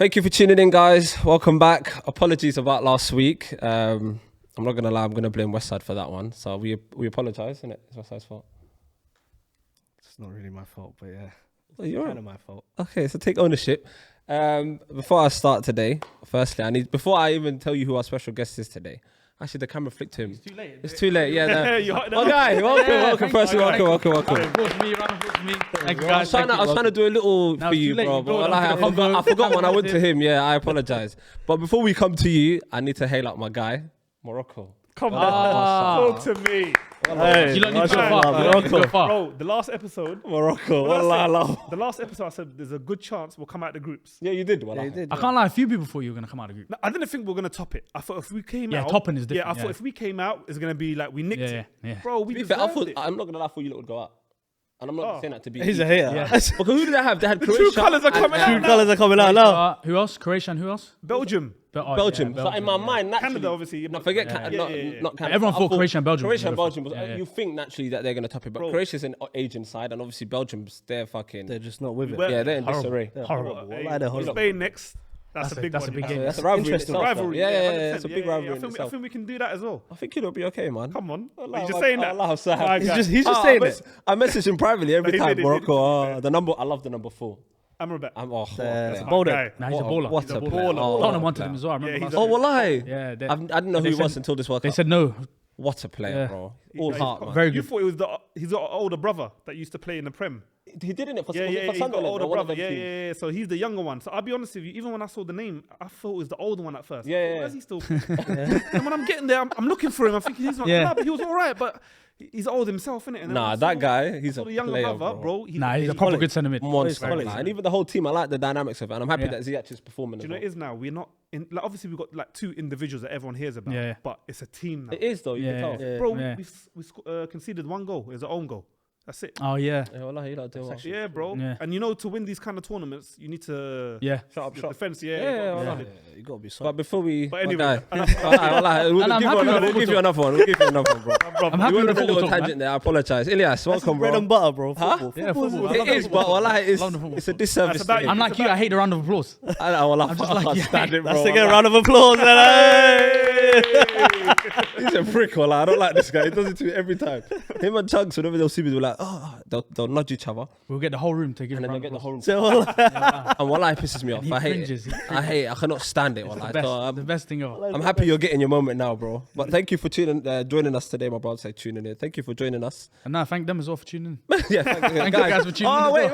Thank you for tuning in, guys. Welcome back. Apologies about last week. I'm not going to lie, I'm going to blame Westside for that one. So we apologise, isn't it? It's Westside's fault. It's not really my fault, but yeah. Well, you're kind of my fault. Okay, so take ownership. Before I start today, firstly, before I even tell you who our special guest is today, actually the camera flicked to him. It's too late. It's too late, yeah. No. Oh, guy, welcome. Firstly, welcome. Round of applause for me. Thank you, guys. I was trying to do a little for you, bro. But I forgot when I went to him. Yeah, I apologise. But before we come to you, I need to hail up my guy, Morocco. Come on, talk to me. Hey, You don't need to go far. Bro, the last episode, Morocco. the last episode I said there's a good chance we'll come out of the groups. Yeah, you did. Yeah, you did. I can't lie, a few people thought you were going to come out of the group. No, I didn't think we were going to top it. I thought if we came out... Yeah, topping is Yeah, different. I thought if we came out, it's going to be like we nicked it. Yeah. Bro, we To be fair, deserved it. I'm not going to lie, I thought you lot would go out. And I'm not saying that to be... He's a hater. Yeah. Because who did they have? They had Croatia. True colours are coming out True now. colours are coming out now. Who else? Croatia and who else? Belgium. Belgium. So in my mind, naturally... Canada, obviously. No, forget Canada. Yeah. Not Canada. Everyone I thought Croatia and Belgium. Croatia and were Belgium, was, yeah. you think naturally that they're going to top it, but Bro. Croatia's an Asian side, and obviously Belgium's, they're fucking... They're just not with it. Well, yeah, they're in horrible. disarray. They're horrible. horrible. Hey, Wallahi, they're horrible. Spain next. That's a big that's one. a big game. That's a rivalry in Interesting. itself. Rivalry. Yeah, 100%. it's a big rivalry in I itself. think we can do that as well. I think it'll be okay, man. Come on. Allah, You're just saying that. Allah, so happy. My He's guy. just saying it. I message him privately every He time. did it, Morocco, the number. I love the number 4. Amrabat. It's My bold. guy. Nah, he's a baller. What He's a a player. baller. Tottenham wanted him as well. I remember Yeah, last he's Oh, year. wallahi. Yeah, I didn't know who they he was said- until this World They Cup. said no. What a player, Yeah. bro. All heart, man. Very You good. thought it was he's got an older brother that used to play in the Prem. He did it for Yeah, for he's got an Sunderland. older or one of brother. them Yeah, teams. yeah. So he's the younger one. So I'll be honest with you, even when I saw the name, I thought it was the older one at first. Yeah, I thought, yeah. Where's he still? And when I'm getting there, I'm looking for him. I'm thinking he's not. Yeah. Nah, but he was all right, but he's old himself, innit? And then Nah, I that saw- guy, he's saw a the younger player, brother, bro. He's a proper quality. good centre mid. monster. quality. And even the whole team, I like the dynamics of it. And I'm happy Yeah. that Ziyech is performing Do as you know well. what it is now? We're not in. Like, obviously, we've got like 2 individuals that everyone hears about. Yeah. But it's a team now. It is, though. You Yeah, can tell. yeah. Bro, Yeah. we conceded 1 goal. It was an own goal. That's it. Oh, yeah. Yeah, wallahi, you lot doing well. Yeah, bro. Yeah. And you know, to win these kind of tournaments, you need to Yeah. Shut up, the shut up. defense. Yeah, you gotta be wallahi. solid. You got to be But solid. before we... But my anyway, guy. Wallahi, we'll And I'm give you happy with another- the we'll give you another one. We'll give you another one, bro. I'm happy We with went the a little football talk, tangent man. there. I apologise. Ilyas, welcome, Bread bro. and butter, bro. Huh? Football. Yeah, football. It is, but wallahi, Love the football. it's a disservice. That's about to it. him. I'm like you, I hate the round of applause. I know, well, I I'm just like, can't yeah. stand it, bro. Let's take a round of applause. Hey! He's a prick, well, I don't like this guy. He does it to me every time. Him and Chunks, whenever they'll see me, they're like, oh, they'll nudge each other, We'll get the whole room to give and him then a they'll round get the of whole room. So, And wallahi, it pisses me off. he I hate cringes, it. he I hate it. I cannot stand it, wallahi. applause. So, The best thing ever. I'm happy you're getting your moment now, bro. But thank you for joining us today, my brother. Say tuning in. Thank you for joining us. And now thank them as well for tuning in. Yeah, thank you, Thank you guys for tuning in Oh, as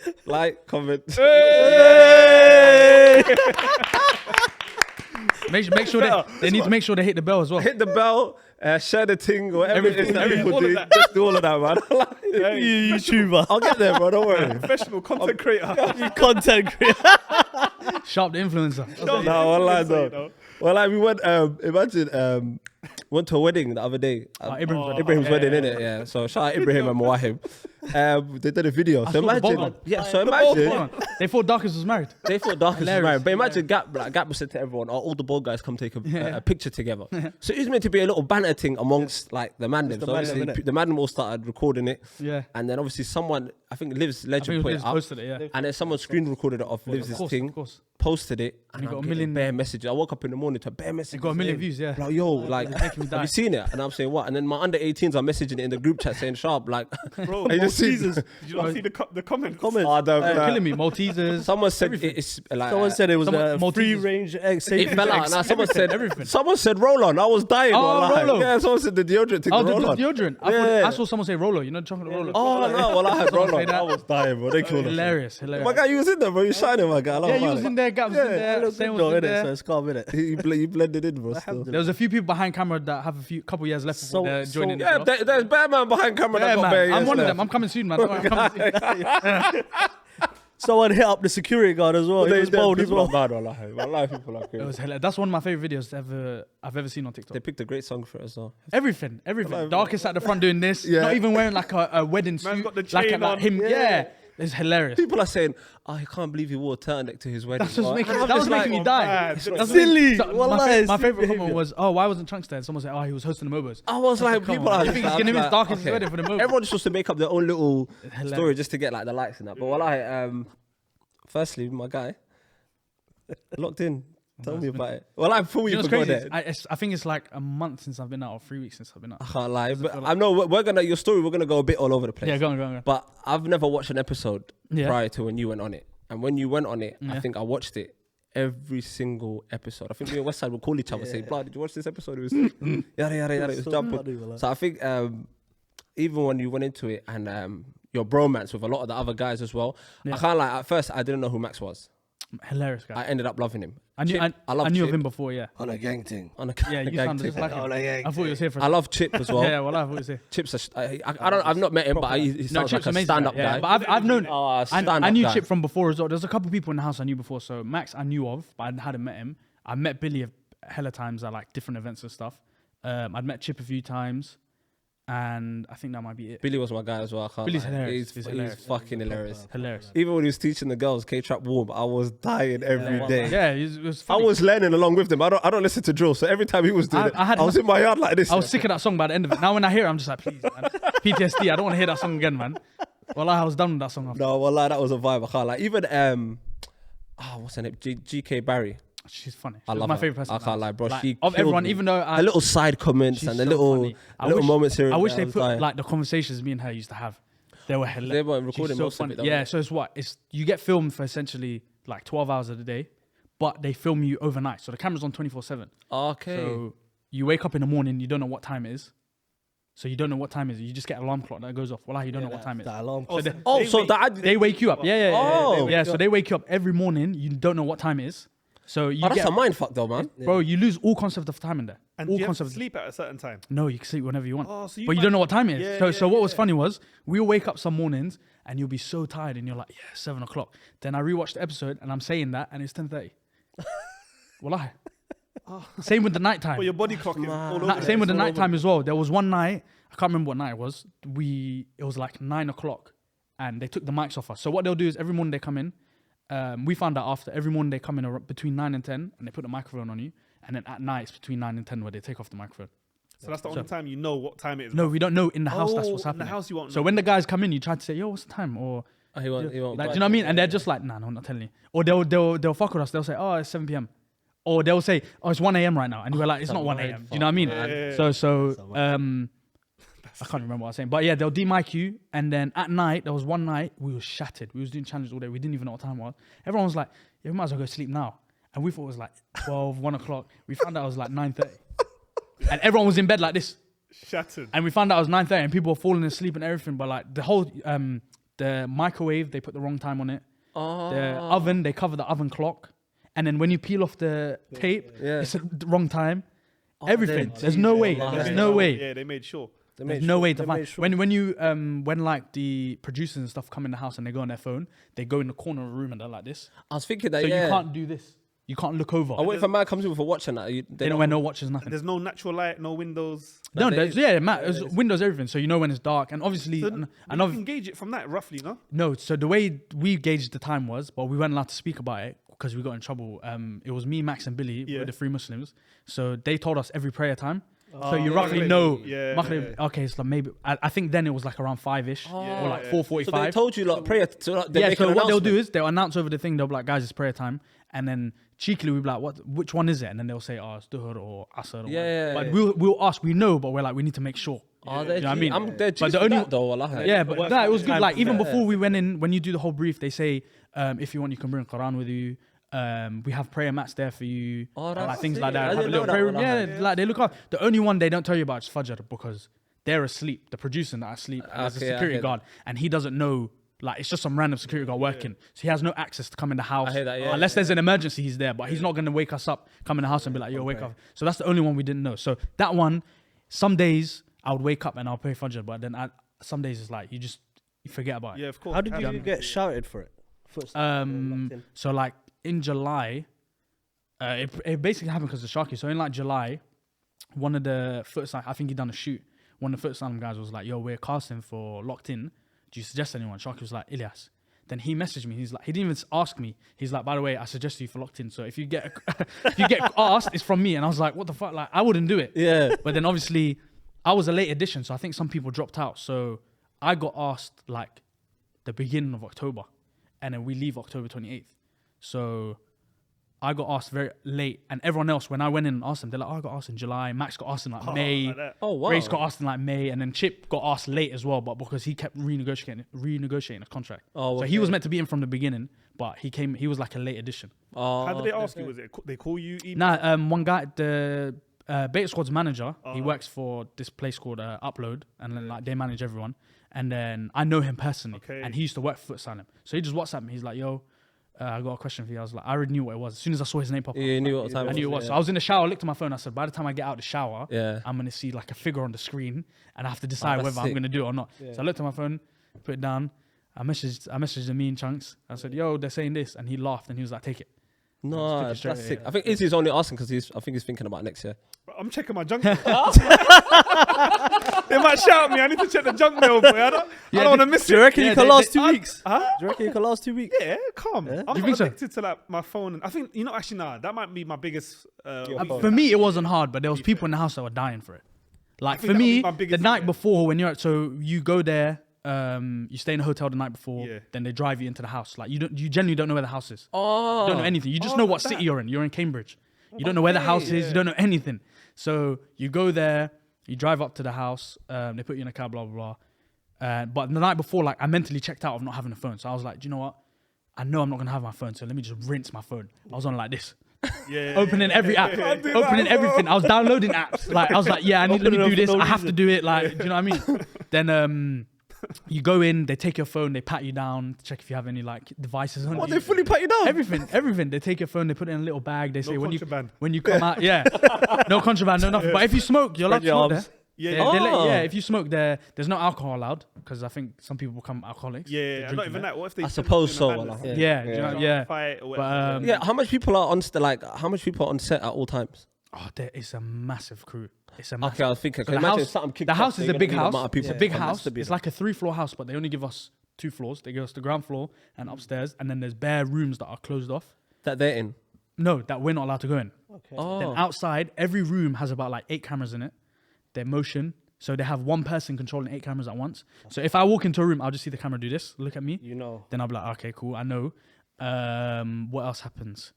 wait. Like, comment. Make sure they need to make sure they hit the bell as well. Hit the bell, share the ting, or everything that Everything. people All of do. that. Just do all of that, man. you YouTuber. I'll get there, bro. Don't worry. Professional content creator. You content creator. Sharp the influencer. No, No, wallahi, you know. no. Well, like we went. Imagine, went to a wedding the other day. Ibrahim's wedding, innit? Yeah. So shout out Ibrahim and Muwahib. They did a video. So saw the imagine, Bogan. yeah. So Hold imagine on. They thought Darkest was married. they thought Darkest was Hilarious. married. But imagine Gap said to everyone, "Oh, all the bald guys come take a picture together." So it was meant to be a little banter thing amongst like the man. the So man obviously them, innit? the man all started recording it, Yeah. and then obviously someone, I think Liv's I legend think put it it was up. posted it, yeah. And then someone screen recorded it off Liv's Of thing, course. posted it, and you I'm got a getting million- bare messages. I woke up in the morning to bare messages. It got a million saying, views, yeah. Like, yo, like, making me die. have you seen it? And I'm saying, what? And then my under 18s are messaging it in the group chat saying, sharp, like, Bro, I just see- Maltesers. Did you not see the comments? oh, Killing me. Maltesers. Someone said it's like, Someone said it was Someone- a Maltesers. free range egg. it fell out. Now someone said everything. Someone said roll on. I was dying. Oh, wallahi. Rolo. Yeah, someone said the deodorant thing. Oh, the roll on. deodorant. Yeah. I saw someone say Rolo. You know, chocolate Rolo. Oh no, well I had roll Someone on. say that. I was dying, bro. They killed us. Hilarious. My guy, you was in there, bro. You shining, my guy. I love Yeah, you about was it. in there. Gab was in there. Sam was in So there. it's calm, innit? You blended in, bro. Still. There was a few people behind camera that have couple years left before they're joining. Yeah, as well. there's bare man behind camera that Yeah, got man. bare I'm years one of left. them. I'm coming soon, man. I'm coming soon. Someone hit up the security guard as well. He was bold as well. Bad, wallahi. Wallahi, people are It crazy. was hilarious. That's one of my favorite videos I've ever seen on TikTok. They picked a great song for it as well. Everything. Darkest at the front doing this. Yeah. Not even wearing like a wedding Man's suit. got the like chain on. him. Yeah. It's hilarious. People are saying, "Oh, I can't believe he wore a turtleneck to his wedding." That's what's bro. making. And I'm That was just like, making me die. mad. That's Silly. So, Wallahi, my silly favorite behaviour. comment was, "Oh, why wasn't Trunks there?" And someone said, "Oh, he was hosting the Mobos." I was like, Come people on. are. You think just he's gonna like, miss Darkest okay. wedding for the Mobos? Everyone just wants to make up their own little Hilarious. story just to get like the likes and that. But wallahi, firstly, my guy, Locked in. Tell me about it. Well, I before we You know even what's go crazy? there, I think it's like a month since I've been out, or 3 weeks since I've been out. I can't lie. Does it But feel I know we're gonna your story. We're gonna go a bit all over the place. Yeah, go on. But I've never watched an episode Yeah. prior to when you went on it. And when you went on it, I Yeah. think I watched it every single episode. I think me and Westside would call each other and say, "Blood, did you watch this episode?" It was yada yada yada. It was So jumping. funny, wallah. So I think even when you went into it and your bromance with a lot of the other guys as well, Yeah. I can't lie. At first, I didn't know who Max was. Hilarious guy. I ended up loving him. I knew, Chip, I love knew of Chip. him before, yeah. On a gang thing. On a Yeah, you gang sounded thing. just like him. On a gang I thought he was here for. I love Chip as well. Yeah, well, I thought he was here. Chip's I've not met him, but he No, sounds Chip's like a amazing. stand-up yeah. guy. But I've known. Oh, I stand-up knew guy. Chip from before as well. There's a couple people in the house I knew before. So Max I knew of, but I hadn't met him. I met Billy a hella times at like different events and stuff. I'd met Chip a few times, and I think that might be it. Billy was my guy as well. I can't Billy's lie. hilarious. He's He's hilarious. fucking hilarious. Hilarious. Even when he was teaching the girls K-Trap Warm, I was dying every day. Yeah, it was I funny. was learning along with them. I don't listen to drill, so every time he was doing it, I I was in my yard like this. I was sick of that song by the end of it. Now when I hear it, I'm just like, please, man. PTSD. I don't want to hear that song again, man. Well, I was done with that song. After. No, wallah, that was a vibe. I can't lie. Even what's her name? GK Barry. She's funny. I She's love my her. favorite person. I can't lie, bro. Like, She of killed everyone, me. even though Her little side comments she's and the so little funny. moments here. I and wish there. they was put like, like the conversations me and her used to have. They were hilarious. They weren't She's recording so most of funny. it, though, Yeah, right? so it's what? It's you get filmed for essentially like 12 hours of the day, but they film you overnight. So the camera's on 24/7. okay. So you wake up in the morning, you don't know what time it is. So you don't know what time it is. You just get an alarm clock that goes off. Well, you don't know what time it is. That alarm. Oh, they- Oh, they so wait- that They wake you up. Yeah. Oh. Yeah, so they wake you up every morning. You don't know what time it is. So you that's get, a mind fuck though, man. bro, you lose all concept of time in there. And all you have to concept. sleep at a certain time. No, you can sleep whenever you want. Oh, so but you don't know what time it is. Yeah, so yeah, so what was yeah. funny was we'll wake up some mornings and you'll be so tired and you're like, yeah, 7 o'clock. Then I rewatch the episode and I'm saying that and it's 10:30. Wallahi. Same with the nighttime. But your body clock is all over. Same the with the place. nighttime as well. There was one night, I can't remember what night it was. It was like 9 o'clock and they took the mics off us. So what they'll do is every morning they come in. We found out after every morning they come in between 9 and 10 and they put the microphone on you. And then at night it's between 9 and 10 where they take off the microphone. So that's the only time you know what time it is. No, we don't know in the house that's Oh, what's in the happening. house you won't So know. when the guys come in, you try to say, yo, what's the time? Or He won't like, do you know budge. what I mean? And they're just like, nah, no, I'm not telling you. Or they'll fuck with us. They'll say, oh, it's 7 p.m. Or they'll say, oh, it's 1 a.m. right now. And we're like, it's not 1 a.m. Do you know what I mean? Yeah. I can't remember what I was saying. But yeah, they'll demic you. And then at night, there was one night, we were shattered. We was doing challenges all day. We didn't even know what time it was. Everyone was like, yeah, we might as well go sleep now. And we thought it was like 12, 1 o'clock. We found out it was like 9:30. And everyone was in bed like this. Shattered. And we found out it was 9:30 and people were falling asleep and everything. But like the whole, the microwave, they put the wrong time on it. The oven, they cover the oven clock. And then when you peel off the tape, it's the wrong time. Everything. There's no way. There's no way. Yeah, they made sure. There's no way to find. When like the producers and stuff come in the house and they go on their phone, they go in the corner of the room and they're like this. I was thinking that. So yeah. you can't do this. You can't look over. I wait if a man comes in with a watch and that. They don't wear no watches, nothing. There's no natural light, no windows. No, there's windows, everything. So you know when it's dark, and obviously, So and you can gauge it from that roughly, no? no. So the way we gauged the time was, but we weren't allowed to speak about it because we got in trouble. It was me, Max, and Billy, Yeah. with the three Muslims. So they told us every prayer time. Oh, So you yeah. roughly Maghrib. know. Yeah, Maghrib, yeah. okay, so maybe I think then it was like around 5ish Yeah, or like yeah. 4:45. So they told you like prayer. So like, they Yeah, make so an what they'll do announcement. is they'll announce over the thing. They'll be like, guys, it's prayer time, and then cheekily we'll be like, which one is it? And then they'll say, oh, it's Duhur or Asr. Or Yeah, whatever. yeah, But we'll ask. We know, but we're like, we need to make sure. Oh, You know what I mean? They're But the only though, Allah. yeah, but worst that it was time good. Like even yeah. before we went in, when you do the whole brief, they say, if you want, you can bring Quran with you. We have prayer mats there for you. Oh, and, that's like things sick. like that. I Have a didn't little know prayer that, room. wallahi. Yeah, like they look up. The only one they don't tell you about is Fajr because they're asleep. The producer that are asleep. And there's a Okay, I security hear guard, and he doesn't know. Like it's just some random security guard working, so he has no access to come in the house. I hear that, yeah, unless there's an emergency, he's there, but he's not gonna wake us up, come in the house, and be like, "Yo, wake up." So that's the only one we didn't know. So that one, some days I would wake up and I'll pray Fajr, but then some days it's like you forget about it. Yeah, of course. How did you get shouted for it? Foot Asylum Locked In. So like in July, it basically happened because of Sharky. So in like July, one of the Foot Asylum, I think he done a shoot. One of the Foot Asylum guys was like, "Yo, we're casting for Locked In. Do you suggest anyone?" Sharky was like, "Ilyas." Then he messaged me. He's like, he didn't even ask me. He's like, "By the way, I suggest you for Locked In. So if you get asked, it's from me." And I was like, "What the fuck?" Like I wouldn't do it. Yeah. But then obviously, I was a late addition, so I think some people dropped out. So I got asked like the beginning of October, and then we leave October 28th. So I got asked very late, and everyone else, when I went in and asked them, they're like, I got asked in July. Max got asked in like May. Like that. Oh wow. Race got asked in like May, and then Chip got asked late as well, but because he kept renegotiating his contract. Oh, So he was meant to be in from the beginning, but he was like a late addition. How did they ask you? Was it they call you? Nah, one guy, the Beta Squad's manager, he works for this place called Upload, and then like they manage everyone. And then I know him personally, and he used to work for Foot Asylum. So he just WhatsApped me. He's like, "Yo, I got a question for you." I was like, I already knew what it was. As soon as I saw his name pop up, You knew what time I knew it was. So I was in the shower, looked at my phone. I said, by the time I get out of the shower, Yeah. I'm gonna see like a figure on the screen, and I have to decide that's whether I'm sick. gonna do it or not. So I looked at my phone, put it down. I messaged him in chunks. I said, "Yo, they're saying this," and he laughed and he was like, "Take it." No, Just took it that's straight, sick. I think Izzy's only asking because I think he's thinking about next year. I'm checking my junk mail. They might shout at me. I need to check the junk mail, boy. I don't want to miss Do you it. reckon you can last 2 weeks? Huh? Do you reckon you can last 2 weeks? Yeah, calm. I'm You not think so? addicted to like my phone. And I think actually, that might be my biggest. For me, it wasn't hard, but there was people in the house that were dying for it. Like think for that would me, be my the biggest night fear. before when you're so you go there, you stay in a hotel the night before, Yeah. then they drive you into the house. Like you generally don't know where the house is. Oh. You don't know anything. You just know what city you're in. You're in Cambridge. You don't know where the house is. You don't know anything. So you go there, you drive up to the house. They put you in a cab, blah blah blah. But the night before, like I mentally checked out of not having a phone. So I was like, do you know what? I know I'm not gonna have my phone, so let me just rinse my phone. I was on like this. Opening every app, opening everything. I was downloading apps. Like I was like, yeah, let me do this. I have to do it. Like, do you know what I mean? Then you go in, they take your phone, they pat you down, check if you have any like devices on. What, you. they fully pat you down? Everything. They take your phone, they put it in a little bag. They say when contraband. you come out, no contraband, no nothing. But if you smoke, you're allowed to smoke there. Yeah. If you smoke there, there's no alcohol allowed because I think some people become alcoholics. Yeah, not drinking even there. that. What if they? I suppose so. Yeah, do you know, yeah. Fight or But whatever. Yeah, how much people are on how much people are on set at all times? oh, there is a massive crew. It's a massive. Okay, I was thinking. So Can the you imagine house, something kicked the off, house they're is a gonna big need the house. amount of people It's a to big come. house. Has to be It's there. like a 3-floor house, but they only give us 2 floors. They give us the ground floor and upstairs, and then there's bare rooms that are closed off. that they're in. No, that we're not allowed to go in. Oh. Then outside, every room has about like 8 cameras in it. They're motion. So they have one person controlling 8 cameras at once. So if I walk into a room, I'll just see the camera do this, look at me. You know. Then I'll be like, okay, cool, I know. What else happens?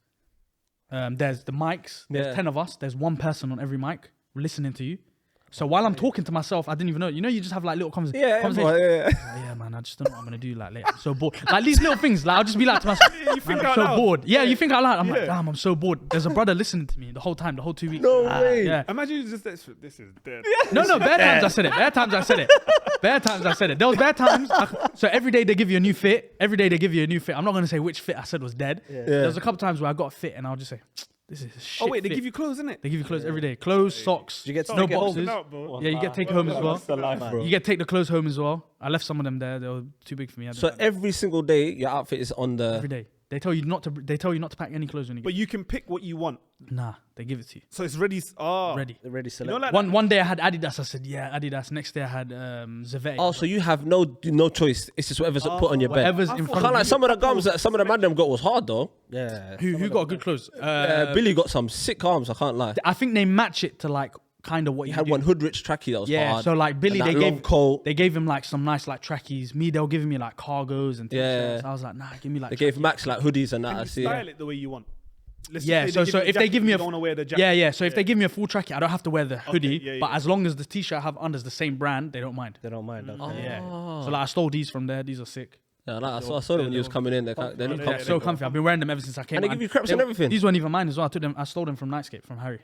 There's the mics. There's Yeah. 10 of us. There's one person on every mic listening to you. So while I'm talking to myself, I didn't even know. You know, you just have like little conversations. Yeah. Yeah, man, I just don't know what I'm gonna do. Like later, I'm so bored. Like these little things. Like I'll just be like to myself, You think man, I'm out so loud. bored. Yeah, you think out loud. I'm like, Yeah. damn, I'm so bored. There's a brother listening to me the whole time, the whole 2 weeks. No way. Yeah. Imagine you just this is dead. No, bare times I said it. Bare times I said it. There was bare times. So every day they give you a new fit. I'm not gonna say which fit I said was dead. There was a couple times where I got a fit and I'll just say, this is a shit. Oh wait, they fit. give you clothes, innit? They give you clothes every day. Clothes, socks. Did you get to no take it home? boxes. Out, bro. Yeah, you get to take it home as well. That's the life, bro. You get to take the clothes home as well. I left some of them there. They were too big for me. I So didn't like them. every single day, your outfit is on the. Every day. They tell you not to pack any clothes when you But get. you can pick what you want, Nah, they give it to you. so it's ready. Oh, Ready. They're ready You know, select. like One day I had Adidas. I said, yeah, Adidas. Next day I had Zavetti. Oh, so you have no choice. It's just whatever's put on your bed. Whatever's in I front can't of like you. some of the gums that some of the man them got was hard though. Yeah. Who got good clothes? Billy got some sick arms. I can't lie. I think they match it to like kind of what He you had do. one hood rich trackie that was Yeah, hard. so like Billy, and they that long gave coat. they gave him like some nice like trackies. Me, they were giving me like cargos and t-shirts. Yeah. I was like, nah, give me like. They gave Max like hoodies and that. I you see. style it the way you want. Let's Yeah, just say so you if a they jacket, give me you a don't want to wear the jacket. yeah. So if they give me a full trackie, I don't have to wear the hoodie. yeah, But yeah. as long as the t-shirt I have under is the same brand, they don't mind. They don't mind. Okay. Yeah. So like I stole these from there. These are sick. Yeah, like, I saw them when you was coming in. They're Yeah, comfy. so comfy. I've been wearing them ever since I came. And they give you crepes and everything. These weren't even mine as well. I stole them from Nightscape from Harry.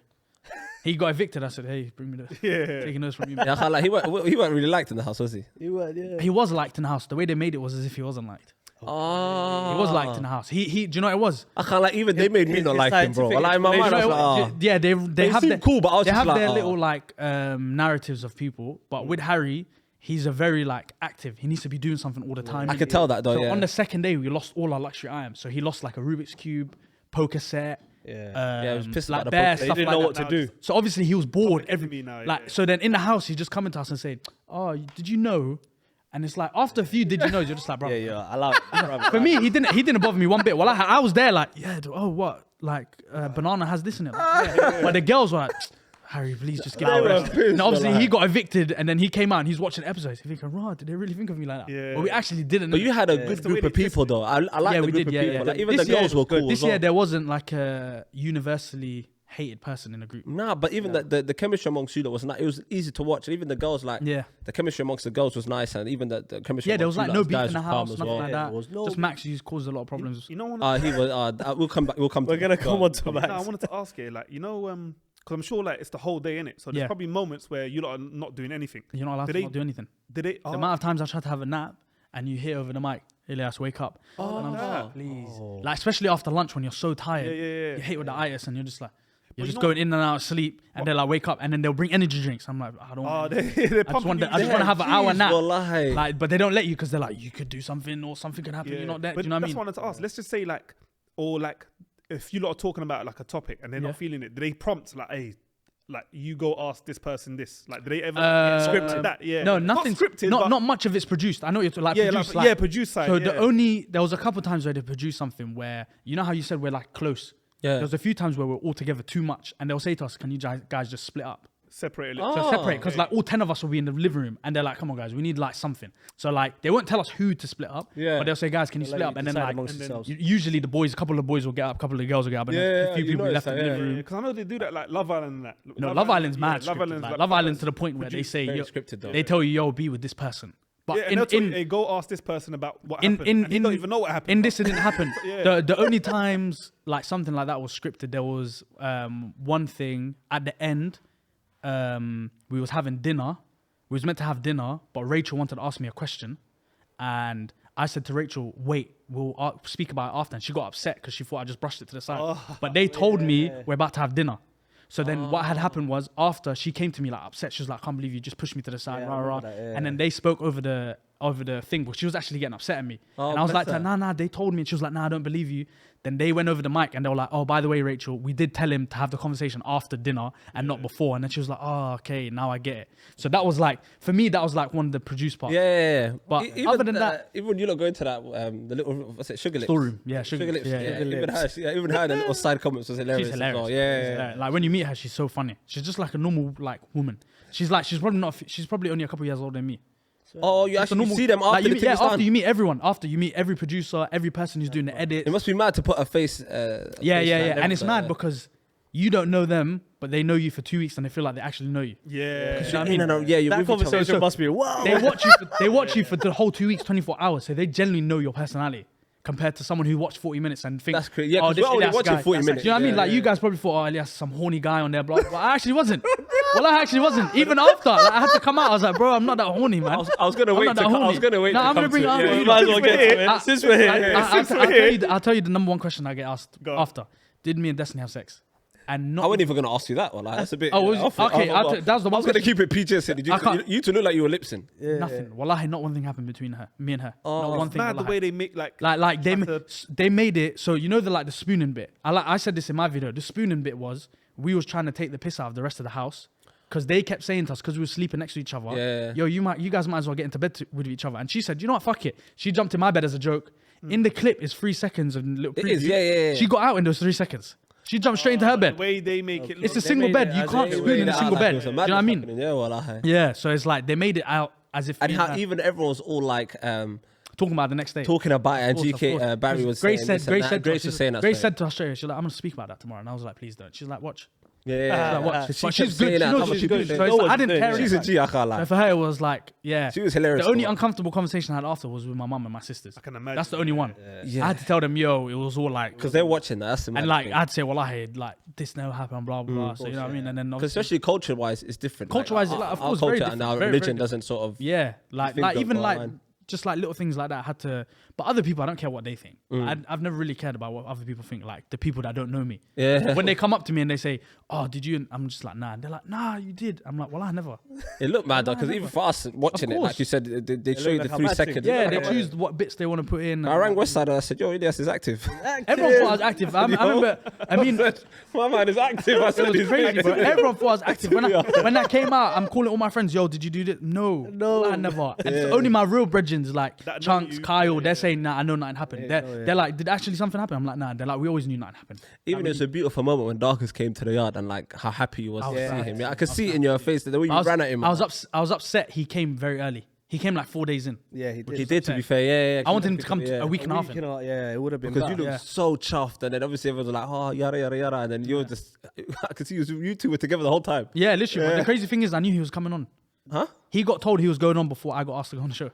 He got evicted. I said, hey, bring me the Yeah. taking those from you. Yeah, I can't lie. He weren't really liked in the house, was he? You were, yeah. He was liked in the house. The way they made it was as if he wasn't liked. Oh. He was liked in the house. He. Do you know what it was? I can't like even they made me not like him, bro. scientific Like in my mind, I was like, oh. Yeah, they They have seem their, cool, but I was they just have like, their oh. little like narratives of people. But with Harry, he's a very like active. He needs to be doing something all the time. I could tell that though. So Yeah. on the second day, we lost all our luxury items. So he lost like a Rubik's cube, poker set. Yeah. he was pissed like about the bare poker. They stuff didn't like know what that. to do. So obviously he was bored. me now, Like yeah. so, then in the house he just come into us and say, "Oh, did you know?" And it's like after a few, did you know? You're just like, bro. Yeah. I love it. For me, he didn't bother me one bit. Well, I was there like, yeah, oh what, like banana has this in it. Like, yeah. But the girls were like, Harry, please just give They me a were rest. pissed, And obviously like- he got evicted, and then he came out and he's watching the episodes. He's thinking, "Rah, did they really think of me like that?" Yeah. But we actually didn't. But you had a It's good the way group of they people though. I like yeah, the we group did. of Yeah, people. yeah. Like even This the year- girls were cool. This as well. year there wasn't like a universally hated person in the group. Nah, but even the chemistry amongst you lot was nice. It was easy to watch. And even the girls, like, Yeah. the chemistry amongst the girls was nice. And even the chemistry Yeah, there was amongst like you no lot as beef guys in the was calm house, as nothing well. like Yeah, that. there was no Just Max used caused a lot of problems. You know what? We'll come back. We're gonna come on to No, I Max. wanted to ask you, like, you know, because I'm sure like it's the whole day in it. So there's Yeah. probably moments where you lot are not doing anything. You're not allowed Did to they- not do anything. Did it? The amount of times I tried to have a nap and you hear over the mic, Ilyas, wake up. Oh, and I'm just nah. like, please. Oh. Like, especially after lunch when you're so Yeah, tired. yeah. You hate with the itis and you're just like, you're you just know- going in and out of sleep and they're like, wake up. And then they'll bring energy drinks. I'm like, I don't Oh, want they're I just pumping want, you. I just want to have an hour nap. Wallahi. Like, but they don't let you because they're like, you could do something or something could happen. Yeah. You're not there. But Do you know what I that's mean? what I wanted to ask. Let's just say like, or like, if you lot are talking about like a topic and they're Yeah. not feeling it, do they prompt like, hey, like you go ask this person this? Like, do they ever Scripted. that? Yeah. No, nothing scripted. Not but not much of it's produced. I know you're like yeah, produced. like, yeah, produce side. So yeah. there was a couple times where they produced something where, you know how you said we're like close. Yeah. There was a few times where we're all together too much, and they'll say to us, "Can you guys just split up?" Separate it. So separate, because like all 10 of us will be in the living room, and they're like, "Come on, guys, we need like something." So like they won't tell us who to split up, Yeah. but they'll say, "Guys, can you split up?" And then like amongst and then- yourselves. usually a couple of the boys will get up, a couple of the girls will get up, and then Yeah, a few you people noticed left in that, the yeah. living room. Because I know they do that like Love Island and that. No, Love Island's yeah, mad Love scripted. Island's Like, like Love Island's to the produced- point where they say, Very yo, scripted though. they tell you, "Yo, be with this person." But Yeah, and in they'll tell you, hey, go ask this person about what happened. And they don't even know what happened. In this, it didn't happen. Yeah. The only times like something like that was scripted, there was one thing at the end. We was having dinner. We was meant to have dinner, but Rachel wanted to ask me a question, and I said to Rachel, "Wait, we'll speak about it after." And she got upset because she thought I just brushed it to the side. But they told me we're about to have dinner. So then what had happened was after she came to me like upset, she was like, "I can't believe you just pushed me to the side." Yeah, I rah, rah. remember that, yeah. And then they spoke over the thing, but she was actually getting upset at me. Oh, and I was bless like, her. nah, they told me. And she was like, nah, I don't believe you. Then they went over the mic and they were like, oh, by the way, Rachel, we did tell him to have the conversation after dinner and not before. And then she was like, oh, okay, now I get it. So that was like, for me, that was like one of the produced parts. Yeah. But Even other than that- even when you lot go into that, the little, what's it, Sugar Lips? Storeroom. Yeah, Sugar Lips. Yeah, Yeah, yeah. even her, the little side comments was hilarious. She's as hilarious. well. She's Yeah. hilarious. Like when you meet her, she's so funny. She's just like a normal like woman. She's probably only a couple years older than me. Oh, you Just a actually normal- see them after like the you, thing yeah, is after done. you meet everyone, after you meet every producer, every person who's doing the edits. It must be mad to put a face. Yeah. And it's mad because you don't know them, but they know you for 2 weeks and they feel like they actually know you. Yeah. You know what I mean? Yeah, you're That with each other. conversation So- must be wow. They watch you for the whole 2 weeks, 24 hours. So they generally know your personality compared to someone who watched 40 minutes and thinks, That's crazy. Yeah, oh, 'cause this we're only Ilyas watching guy. 40 minutes. Do you know what I mean? Yeah, Like yeah. you guys probably thought, oh, Ilyas, some horny guy on there, blah. But I actually wasn't. Well, I actually wasn't. Even after, like, I had to come out. I was like, bro, I'm not that horny, man. I was gonna I'm wait not to. that I was horny. gonna wait. No, to I'm gonna come bring to it up. Yeah, You you might might as as well get to it. Since we're here, I'll tell you the number one question I get asked Go on. after. Did me and Destiny have sex? And not I wasn't even gonna ask you that one. Like, that's a bit. Oh, was it? off Okay, I was that was the I one was gonna question. keep it PG. Said I can't- you two look like you were lipsing. nothing. Wallahi, not one thing happened between me and her. Not one It's thing. mad the wallahi. way they make like Like the- they made it so you know the spooning bit. I said this in my video. The spooning bit was we was trying to take the piss out of the rest of the house because they kept saying to us because we were sleeping next to each other. Yeah. Yo, you guys might as well get into bed with each other. And she said, you know what? Fuck it. She jumped in my bed as a joke. In the clip, it's 3 seconds of little. It is, preview. yeah. She got out in those 3 seconds. She jumped straight into her the bed. way they make it. It's a look- single made bed. it You as can't a- spoon in a single bed. Do you know what I mean? Yeah, well, Yeah. So it's like they made it out as if and how talking even everyone's all like about it the next day. talking about it, and Of course, of GK course. Barry was Grace saying said, this and that. Grace was saying that. Grace sorry. said to Australia, she's like, I'm gonna speak about that tomorrow, and I was like, please don't. She's like, watch. Yeah. Like, watch. She But she's kept good. saying She that. knows How what much she's doing. she So it's knows like, I what didn't she's care. doing. She's a G, I can't So lie. for her, it was like, yeah. She was hilarious. The only though. uncomfortable conversation I had after was with my mum and my sisters. I can imagine. That's the only one. Yeah. I had to tell them, yo, it was all like, Because they're watching that. That's the and mad like thing. I'd say, well, I had like this never happened, blah blah blah. So you know what I mean? And then Because obviously, especially culture-wise, it's different. Culture-wise, like, like, of our course, very culture and our different. Very, religion very doesn't sort of. yeah, like think even of like online. just like little things like that I had to. But other people, I don't care what they think. I've never really cared about what other people think. Like the people that don't know me. Yeah. When they come up to me and they say, "Oh, did you?" And I'm just like, "Nah." And they're like, "Nah, you did." I'm like, "Well, I never." It looked mad though, because even for us watching it, course. like you said, they show you looked the like a 3 mad thing. seconds. Yeah, It they looked like- choose what bits they want to put in. I rang Westside and I said, "Yo, Ilyas is active." Everyone thought I was active. I remember. I mean, it My man is active. I said, was he's crazy, bro. active. Everyone thought I was active. When that came out, I'm calling all my friends. Yo, did you do this? No, I never. And it's only my real brethren legends like That know Chunks, you. Kyle, Yeah, they're yeah. saying, nah, I know nothing happened. They're like, did actually something happen? I'm like, nah. They're like, we always knew nothing happened. Even it's a beautiful moment when Darkest came to the yard and like how happy he was to see him. Yeah, I could see it in your face the way you ran at him. I was upset. He came very early. He came like 4 days in. Yeah, he did. He did, to be fair. Yeah. I wanted him to come a week and a half in. Yeah, it would have been Because you better. looked so chuffed, and then obviously everyone was like, "Oh, yada yada yada," and then you were just, I could see you two were together the whole time. Yeah, literally. But the crazy thing is, I knew he was coming on. Huh? He got told he was going on before I got asked to go on the show.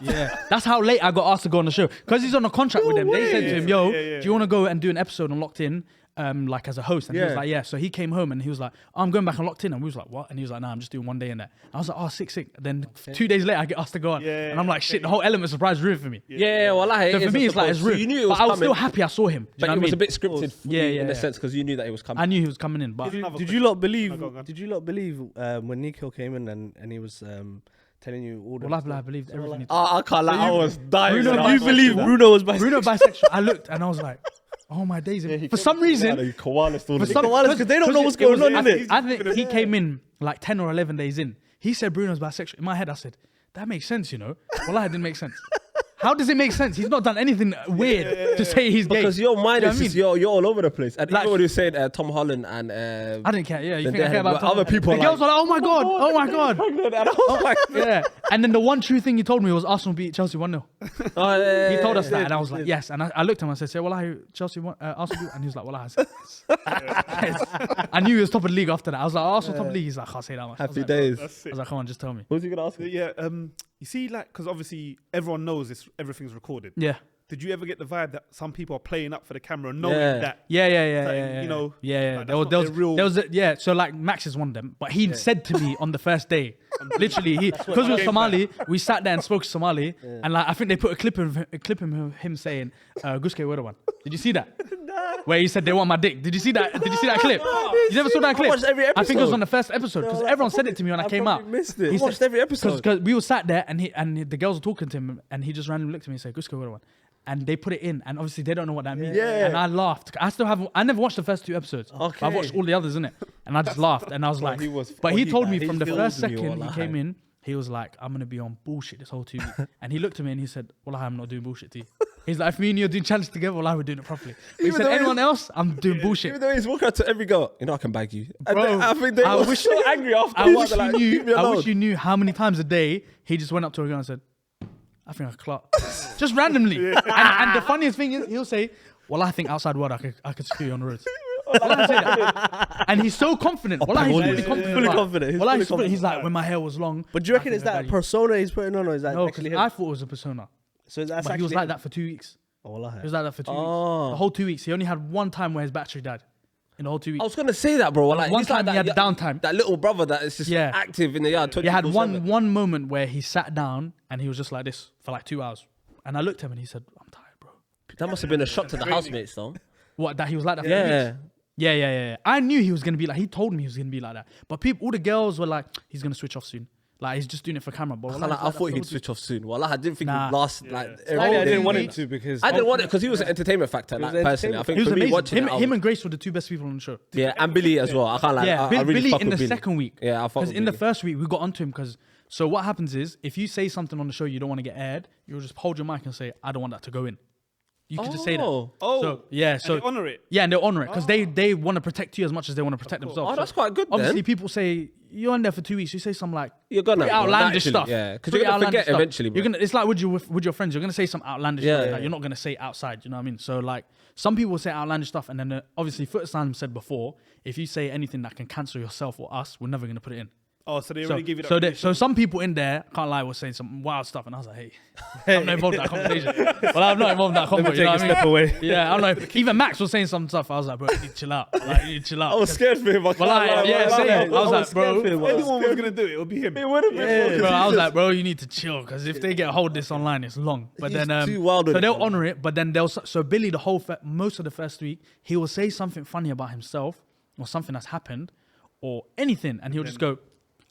Yeah, that's how late I got asked to go on the show because he's on a contract with them. They said to him, "Yo, do you want to go and do an episode on Locked In, like as a host?" And he was like, "Yeah." So he came home and he was like, "I'm going back on Locked In," and we was like, "What?" And he was like, "Nah, I'm just doing 1 day in there." I was like, "Oh, sick." Then 2 days later, I get asked to go on, and I'm like, "Shit!" The whole element of surprise ruined for me. Yeah, well, like, So for me, it's like it's so ruined. you knew it was But I was coming, still happy I saw him. Do you but know it what I was a mean? bit scripted, for you in a yeah. sense, because you knew that it was coming. I knew he was coming in, but Did you lot believe? Go on. Did you lot believe when Nico came in and he was telling you all the? well, I believed everything. I can't lie, I was dying. Bruno, when I you was believe watching Bruno was bisexual? Bruno bisexual. I looked and I was like, "Oh my days!" For some reason, because because they don't know what's going on, innit? I think he came in like 10 or 11 days in. He said Bruno's bisexual. In my head, I said, that makes sense, you know? Well, it didn't make sense. How does it make sense? He's not done anything weird to say he's gay. Because your mind You know is what I just, mean? you're all over the place. And Like- even when you said Tom Holland and I didn't care. Yeah, you then think I they care had about other people The like- girls were like, "Oh my god, oh my god." pregnant, and I was like, Yeah. And then the one true thing he told me was Arsenal beat Chelsea 1-0. He told us that, and I was like, yes. And I looked at him and I said, "Well, Chelsea won, Arsenal beat," and he was like, "Well, I said." Yes. I knew he was top of the league after that. I was like, "Arsenal top of the league." He's like, "I can't say that much." I was happy like, days. That's I it. was like, "Come on, just tell me." What was you going to ask me? Yeah, you see, like, because obviously everyone knows everything's recorded. Yeah. Did you ever get the vibe that some people are playing up for the camera, knowing Yeah. that? Yeah. you know, Yeah. like, There was, that's not their real- yeah. So like Max is one of them, but he said to me on the first day, literally, because we were Somali, we sat there and spoke Somali, and like I think they put a clip of him saying, "Guske one." Did you see that? Where he said they want my dick. Did you see that? Did you see that clip? You never saw that clip? watched every I think it was episode. on the first episode because everyone said it to me when I came out. Missed it. I watched every episode. Because we were sat there and the girls were talking to him and he just randomly looked at me and said, "Gusko, what one?" And they put it in and obviously they don't know what that means. Yeah. And I laughed. I never watched the first 2 episodes. Okay. But I've watched all the others, innit? And I just laughed and I was like, he was but he funny, told man. me He from the filled first me, second he wallahi. came in, he was like, "I'm going to be on bullshit this whole 2 weeks." And he looked at me and he said, "Well, I'm not doing bullshit to you." He's like, "If me and you are doing challenge together, well, we're doing it properly." But he Even said, though "Anyone else, I'm doing bullshit." Even though he's walking out to every girl, I can bag you. And Bro, I think they I were wish- so angry after. I wish Like, you leave me knew. I alone. wish you knew how many times a day he just went up to a girl and said, "I think I clock," just randomly. And the funniest thing is, he'll say, "Well, I think outside world, I could screw you on the roads." Well, I say that. And he's so confident. Well, he's fully confident. fully Like, confident. He's well, fully he's confident. He's like, when my hair was long. But do you reckon I it's think I that value it. persona he's putting on, or is that No, 'cause actually him? I thought it was a persona. So that's But he was actually like him? that for 2 weeks. Oh, wallah. He was like that for 2 weeks. Oh. The whole 2 weeks. He only had one time where his battery died. In the whole 2 weeks. I was gonna say that, bro. Like, one he's like time he had that, downtime. that little brother that is just Yeah. active in the yard. He had 24/7. one moment where he sat down and he was just like this for like 2 hours. And I looked at him and he said, "I'm tired, bro." That must have been a shock to the housemates, though. What, that he was like that for Yeah. 2 weeks? Yeah. I knew he was going to be like, he told me he was going to be like that. But people, all the girls were like, he's going to switch off soon. Like, he's just doing it for camera. But I thought he'd switch off soon. Well, I didn't think Nah. he'd last. Like, I every didn't day. want him to because I didn't want it because he was an entertainment factor. Like, was personally, I entertainment. think He was for me amazing. watching Him, it, I him was- and Grace were the 2 best people on the show. yeah, and Billy as well. I can't like. Yeah, I really Billy fuck in the with Billy. second week. Yeah, I fuck Because with in the Billy. first week, we got onto him because, so what happens is, if you say something on the show you don't want to get aired, you'll just hold your mic and say, "I don't want that to go in." You can just say that. Oh. So, yeah, so and they honour it. Yeah, and they'll honor it because they want to protect you as much as they want to protect themselves. Oh, that's quite good Obviously, then. people say you're in there for 2 weeks. You say some like You're gonna, pretty bro, outlandish naturally, stuff. yeah, 'cause Pretty you're gonna outlandish forget eventually, bro. You're gonna. It's like with your friends. You're gonna say some outlandish Yeah, stuff yeah. that you're not gonna say outside. You know what I mean? So like some people say outlandish stuff, and then obviously Foot Asylum said before, if you say anything that can cancel yourself or us, we're never gonna put it in. Oh, so they So, already give you that. so, permission. so some people in there, can't lie, were saying some wild stuff, and I was like, hey, I'm not involved in that conversation. Well, I'm not involved in that convo. You know what I mean? away. Yeah, I don't know. Even Max was saying some stuff. I was like, bro, you need to chill out. Like, you need to chill out. I was scared for him. I can't Well, lie, yeah, I same. I was like, bro, if anyone was gonna do it, it would be him. It would have been. Bro, I was like, bro, you need to chill because if they get hold of this online, it's long. But He's then, too wild with so it, they'll man. honor it. But then so Billy, the whole most of the first week, he will say something funny about himself or something that's happened or anything, and he'll just go,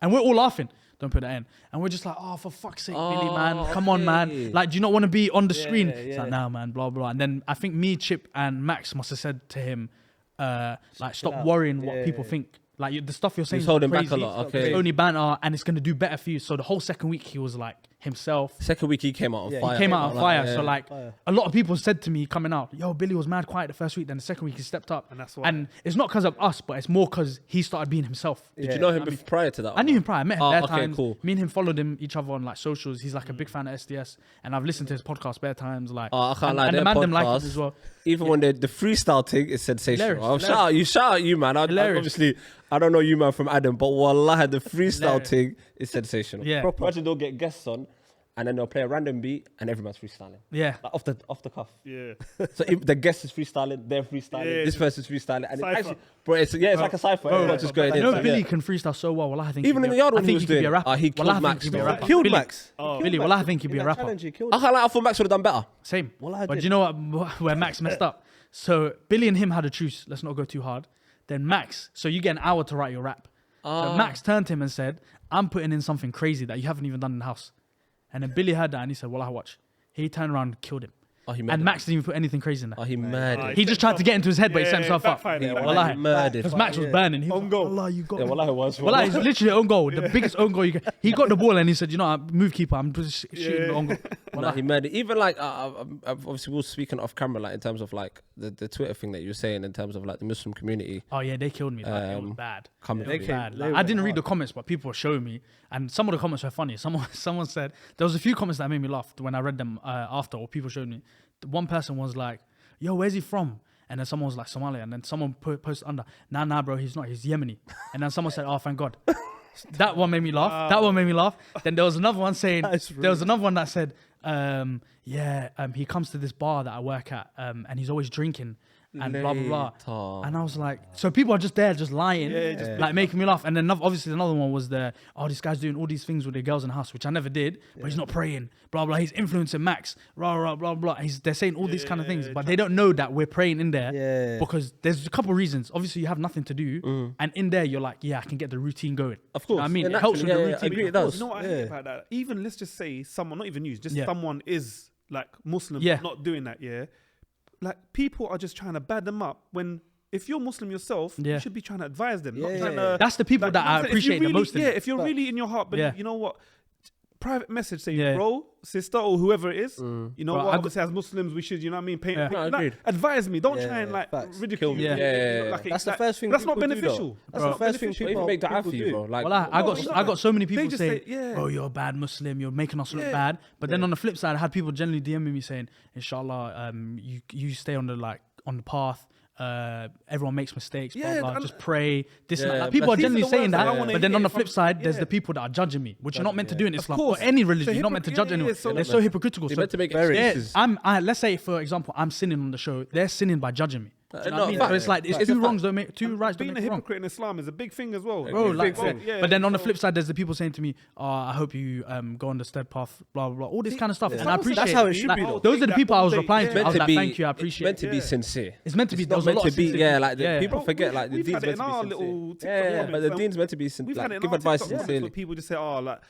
and we're all laughing. Don't put that in, and we're just like, oh, for fuck's sake, Billy, man, come on, man. okay. Like, do you not want to be on the screen? yeah, It's yeah. like, nah, man, blah blah. And then I think me, Chip, and Max must have said to him, like, stop out. worrying what Yeah, people yeah. think. Like the stuff you're saying, He's is holding back crazy. a lot, okay. It's only banter, and it's gonna do better for you. So the whole second week, he was like himself. Second week he came out on fire. He came out on fire. yeah. So like a lot of people said to me coming out, yo, Billy was mad quiet the first week. Then the second week he stepped up. And that's why. And it's not because of us, but it's more because he started being himself. Did you know him prior to that? I knew him prior. I met him bare okay, times. cool. Me and him followed each other on like socials. He's like a big fan of SDS, and I've listened to his podcast bare times. Like, I can't lie, and their the man them like podcast, it as well. Even when the freestyle thing is sensational. Hilarious, Shout out you, man. Obviously, I don't know you, man, from Adam, but wallah, the freestyle thing is sensational. Yeah. Proper. Imagine they'll get guests on, and then they'll play a random beat, and everyone's freestyling. Yeah. Like off the cuff. Yeah. So if the guest is freestyling, they're freestyling, Yeah, this person's freestyling, and it's cypher. actually, bro, it's like a cipher. Everyone's just going You in. know, So, Billy yeah. can freestyle so well. Well, I think Even in the yard when he was doing be a it, rapper. he killed Well, I think Max, he'd be a though. rapper. Killed Billy, Max. Billy, well, I think he'd be a rapper. Challenge, he killed I can't lie, I thought Max would have done better. Same. Well, I But did. do you know what? Where Max messed up. So Billy and him had a truce. Let's not go too hard. Then Max. So you get an hour to write your rap. So Max turned to him and said, "I'm putting in something crazy that you haven't even done in the house." And then Billy heard that and he said, "Well, I watch." He turned around and killed him. Oh, he And murdered. Max didn't even put anything crazy in there. Oh, he murdered. He just tried to get into his head, but he set himself up. backfired. Yeah, Wallahi. murdered. Because Max was burning. He was like, "Wallah, you got Oh, Yeah, me." wallah, it was. Well, it's literally own goal, the biggest own goal you can. He got the ball and he said, "You know, move keeper, I'm just shooting the own goal." Nah, he murdered. Even like, obviously, we were speaking off camera, like in terms of like the Twitter thing that you were saying, in terms of like the Muslim community. Oh yeah, they killed me. Like, it was bad. coming It was through. bad. They Like, I went didn't read hard. the comments, but people were showing me, and some of the comments were funny. Someone said there was a few comments that made me laugh when I read them after, or people showed me. One person was like, "Yo, where's he from?" And then someone was like, "Somalia." And then someone posted under, "Nah, bro, he's not. He's Yemeni." And then someone said, "Oh, thank God." That one made me laugh. That one made me laugh. Then there was another one saying, there was another one that said, he comes to this bar that I work at, and he's always drinking and blah, blah, blah. And I was like, so people are just there, just lying, like making me laugh. And then obviously another one was this guy's doing all these things with the girls in the house, which I never did, but he's not praying, blah, blah. He's influencing Max, blah, blah, blah. They're saying all these kind of things, but they don't know that we're praying in there because there's a couple of reasons. Obviously, you have nothing to do. And in there, you're like, yeah, I can get the routine going. Of You know course. what I mean, Yeah, it helps with the naturally, routine. I agree, it does. You know what I hate about that? Even let's just say someone, not even you, just Yeah. someone is like Muslim, Yeah. not doing that, like people are just trying to bad them up when if you're Muslim yourself, you should be trying to advise them. Not trying to, That's the people that I if you appreciate the really- most in Yeah, it. if you're really in your heart, but you know what? Private message saying, Yeah. bro, sister, or whoever it is, you know Bro, what? I Obviously, as Muslims, we should, you know what I mean? Paint, Yeah. No, like, agreed. advise me. Don't try and like facts. ridicule me. Yeah. Yeah. Like, That's the first thing. That's not people do, though. beneficial. That's Bro. the first thing Beneficial. people Even make dua people for you, do. bro. Like, Well, I got so many people just saying, say, "Bro, you're a bad Muslim. You're making us look bad." But then on the flip side, I had people generally DMing me saying, "Inshallah, you stay on the path. Everyone makes mistakes. Blah, blah, and- just pray. This and Yeah, that." Like, people are but these generally are the saying words that I that. wanna But then hear on the from- flip side, there's yeah. the people that are judging me, which you're not meant to do in Islam or course. any religion. So You're not meant to judge hypocrite- anyone. yeah, so They're so hypocritical. They're So meant to make Very. excuses. let's say, for example, I'm sinning on the show. They're sinning by judging me. Do you know what I No, mean? fact. So it's like Fact. two wrongs don't make two rights don't Being a make a wrong. hypocrite in Islam is a big thing as well. Bro, like, Yeah, but then on the so- flip side, there's the people saying to me, "Oh, I hope you go on the stead path, blah blah blah," all this kind of stuff, and I That's appreciate. how it should like, be, though. Those are the people I was That replying update, to. I was to like, be, "Thank you, I it's appreciate." meant to it. be sincere. It's meant to be. It's There not was a meant lot to of be. sensitivity. Yeah, like Yeah. people Bro, forget. Like the we've deeds had it meant in to be our sincere. little TikTok Yeah, but comments, the and deeds meant to be We've had it in give our advice TikTok comments sincerely. where people just say, "Oh, like,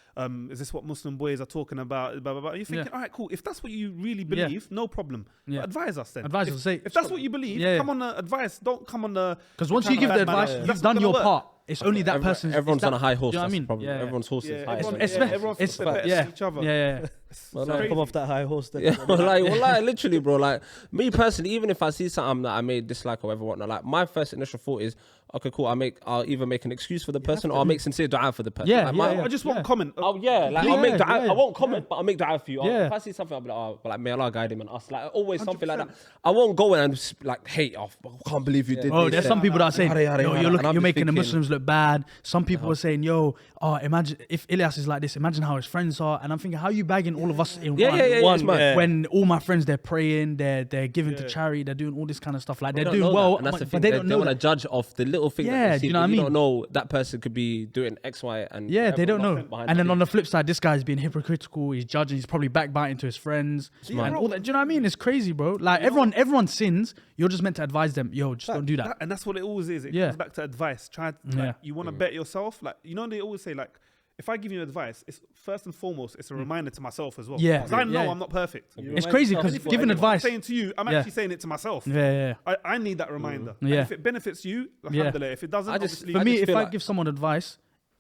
is this what Muslim boys are talking about?" Blah blah blah. You're thinking, "All right, cool. If that's what you really believe, no problem. Yeah. But advise us then. Advise us, say- if that's what you believe, Yeah. come on the advice. Don't come on the Because once you give the bad man. advice, That's you've not done gonna your work. part. It's only that person. Everyone's on a high horse. You know what I That's the mean? problem. Yeah. Everyone's horse is high. Everyone's It's better yeah, than each other. yeah. Well, So come off that high horse. Then. Yeah, like literally, bro. Like me personally, even if I see something that I may dislike or whatnot, like my first initial thought is, okay, cool. I'll either make an excuse for the person or I'll make sincere dua for the person. Yeah, Like, yeah, my- yeah. I just want comment. Oh yeah, like Yeah, I'll make dua. yeah, I won't comment, but I'll make dua for you. Yeah. If I see something, I'll be like, oh, like may Allah guide him and us. Like always something like that. I won't go in and just, like hate off. I can't believe you did Oh, this. there's some people that are saying, Yada, yada, "Yo, yada. you're And I'm just making the thinking- Muslims look bad." Some people are saying, "Yo, imagine if Ilyas is like this. Imagine how his friends are." And I'm thinking, how are you bagging all of us in Yeah, one? yeah, yeah, One, it's mad. yeah. When all my friends, they're praying, they're giving to charity, they're doing all this kind of stuff. Like They they're don't doing know well, that, and that's the but thing. they don't know want to that. judge off the little thing. Yeah, that they do see, you know what I but mean? don't know that person could be doing X, Y, and Yeah, they don't know. nothing behind And then it. on the flip side, this guy's being hypocritical. He's judging. He's probably backbiting to his friends. mad. And all that. Do you know what I mean? It's crazy, bro. Like everyone sins. You're just meant to advise them. Yo, just don't do that. And that's what it always is. It Yeah. comes back to advice. Yeah. You want to bet yourself. Like, you know, they always say, like, if I give you advice, it's first and foremost, it's a reminder to myself as well. Yeah. Because I know Yeah. I'm not perfect. It's crazy because Anything giving I'm advice. saying to you, I'm Yeah. actually saying it to myself. Yeah. I need that reminder. Yeah. And if it benefits you, alhamdulillah. If it doesn't, I just- obviously, For me, just if feel I like- give someone advice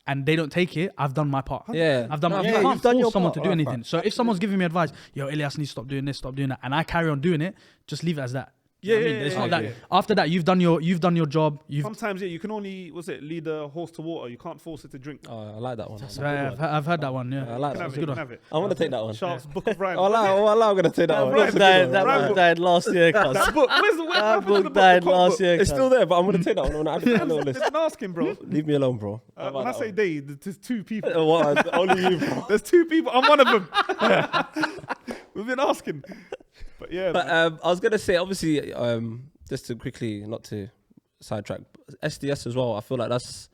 and they don't take it, I've done my part. Yeah. I've done. You can't force someone to do anything. So if someone's giving me advice, yo, Ilyas needs to stop doing this, stop doing that, and I carry on doing it, just leave it as that. It's not that. After that, you've done your job. Sometimes you can only lead a horse to water. You can't force it to drink. Oh, I like that one. I've heard that one. Yeah, I like that. Have it, good you one. can have it. I want to take that one. Sharp's Book of Rhymes. I'm going to take that one. That book died last year. That book. That book died last year. It's still there, but I'm going to take that one. I'm going to add it to my little list. Just ask him, bro. Leave me alone, bro. When I say they, there's two people. Only you, bro. There's two people. I'm one of them. We've been asking. But yeah. But I was going to say, obviously, just to quickly, not to sidetrack, SDS as well. I feel like that's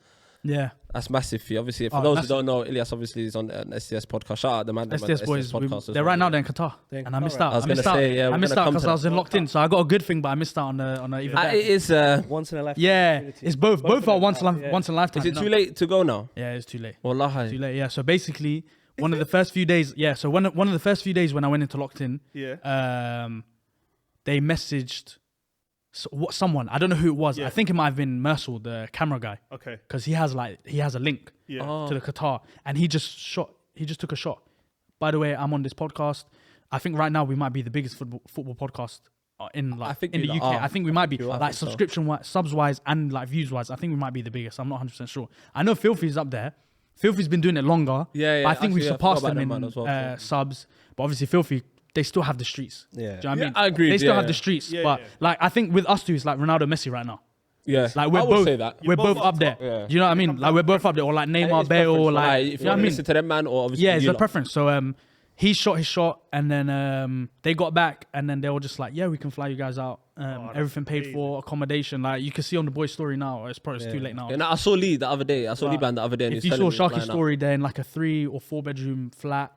massive for you. Obviously, for those who don't know, Ilyas obviously is on an SDS podcast. Shout out the man. SDS boys. Podcast They're right now in Qatar, and I missed out. I missed out because I was in Locked In, so I got a good thing, but I missed out on the event. It is once in a lifetime. Yeah, it's both are once in a lifetime. Is it too late to go now? Yeah, it's too late. Wallahi. Too late. Yeah. So basically, one of the first few days. Yeah. So one of the first few days when I went into Locked In, they messaged. Someone, I don't know who it was. I think it might have been Mercel, the camera guy. Okay. Because he has a link to the Qatar, and he just took a shot. By the way, I'm on this podcast. I think right now we might be the biggest football podcast in the UK. I think we might be subs wise and like views wise. I think we might be the biggest. I'm not 100% sure. I know Filthy's up there. Filthy's been doing it longer. Yeah. But I think we surpassed them in subs. But obviously Filthy, they still have the streets. Yeah. Do you know what I mean? I agree. They still have the streets. But like I think with us two, it's like Ronaldo, Messi right now. Yeah. Like we're both up there. Yeah. Do you know what I mean? Like we're both up there, or like Neymar, Bale, or like if you want to listen to them, man, or obviously it's a preference. So he shot his shot, and then they got back, and then they were just like, yeah, we can fly you guys out. Everything paid for, accommodation. Like you can see on the boy's story now. It's probably too late now. And I saw Lee the other day. I saw Lee Band the other day. And if you saw Sharky's story, they're in like a 3 or 4 bedroom flat.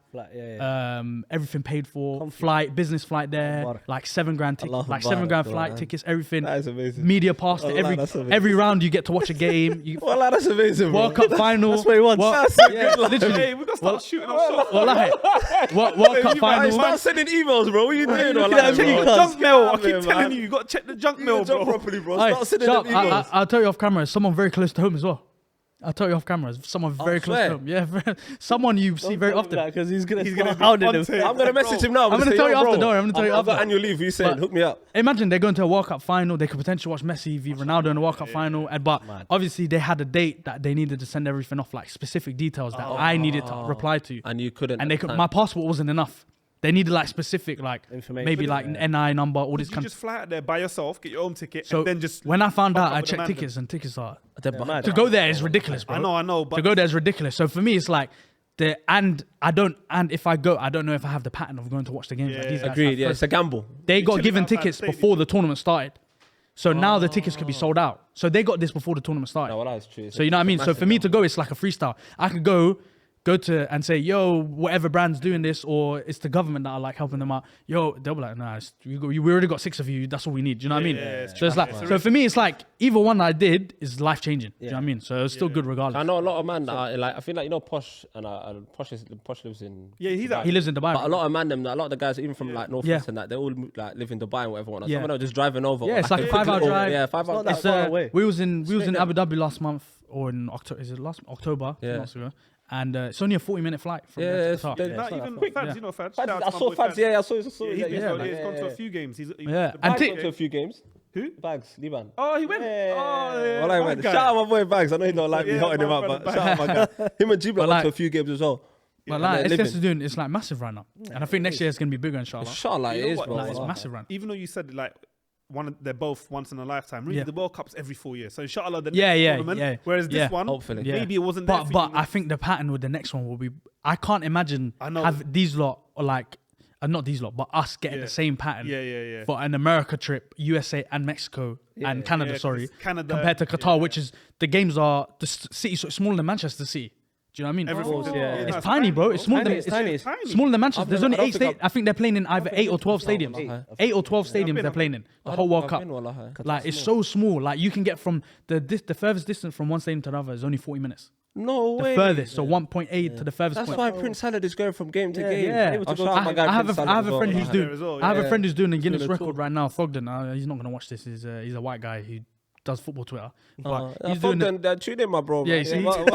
Everything paid for. Business flight there. Like $7,000 flight tickets. Everything. That is amazing. Media pass to every round. You get to watch a game. Wallah, that's amazing. World Cup final. That's what he wants. Literally. Hey, we got to start shooting our shots. World Cup final. Start sending emails, bro. What are you doing? Junk mail. I keep telling you, you got to check the junk mail, bro. Properly, bro. Start sending them emails. I'll tell you off camera. Someone very close to home as well. I'll tell you off camera. Someone very close to home. Yeah, someone you see very often. Because he's gonna hound him. I'm gonna message him now. I'm gonna tell you after. Don't worry. I'm gonna tell you after. I've got annual leave. You saying hook me up. Imagine they're going to a World Cup final. They could potentially watch Messi v Ronaldo in the World Cup final. But obviously they had a date that they needed to send everything off, like specific details that I needed to reply to. And you couldn't. And my passport wasn't enough. They needed like specific information, maybe like NI number, all this kind of. You just fly out there by yourself, get your own ticket, so and then just. When I found out, I checked tickets, and tickets are to go there is ridiculous, bro. I know, but to go there is ridiculous. So for me, it's like and if I go, I don't know if I have the pattern of going to watch the games. Like these guys agreed. Yeah, it's a gamble. They got given tickets before the tournament started. So now the tickets could be sold out. So they got this before the tournament started. No, well, that's true. So you know what I mean? So for me to go, it's like a freestyle. I could go to and say, yo, whatever brand's doing this, or it's the government that are like helping them out. Yo, they'll be like, nah, we already got 6 of you. That's all we need. Do you know what I mean? So it's like, so for me, it's like either one that I did is life changing. Do you know what I mean? So it's still good regardless. I know a lot of man that are like, I feel like Posh and Posh lives in. Yeah, he lives in Dubai. But a lot of man, a lot of the guys, even from like Northwest and that, they all like live in Dubai and whatever. Some of them are just driving over. Yeah, it's like a 5-hour drive. Yeah, 5 hours. We was in Abu Dhabi last month, or in October. Is it last October? Yeah. Months ago. And it's only a 40-minute flight from there to Qatar. Not even Fads, you know Fads. I saw Fads, I saw. He's gone to a few games. He's and gone to a few games. Who? Bags, Liban. Oh, he went. Well, I went. Shout out my boy Bags. I know he don't like me hotting him up, but shout out my guy. Him and Jibla went to a few games as well. But like SDS is doing, it's like massive right now. And I think next year it's going to be bigger, inshallah. Inshallah, it is, bro. It's massive right now. Even though you said like, they're both once in a lifetime. Really, the World Cup's every 4 years. So inshallah, the next tournament. Whereas this one, hopefully, maybe it wasn't there. But I think the pattern with the next one will be. I can't imagine have these lot or like, not these lot, but us getting the same pattern. For an America trip, USA and Mexico and Canada. Compared to Qatar, which is the games are the city so smaller than Manchester City. Do you know what I mean? It's tiny, bro. It's smaller than Manchester. There's only 8 stadiums. I think they're playing in either 8 or 12 stadiums. 8 or 12 stadiums they're playing in the whole World Cup. Like it's so small. Like you can get from the furthest distance from one stadium to the other is only 40 minutes. No way. The furthest, so 1.8 to the furthest point. That's why Prince Salad is going from game to game. Yeah. I have a friend who's doing. I have a friend who's doing a Guinness record right now. Thogden. He's not gonna watch this. He's a white guy who does football Twitter. But he's doing doing it. Tune in, my bro. Yeah, man.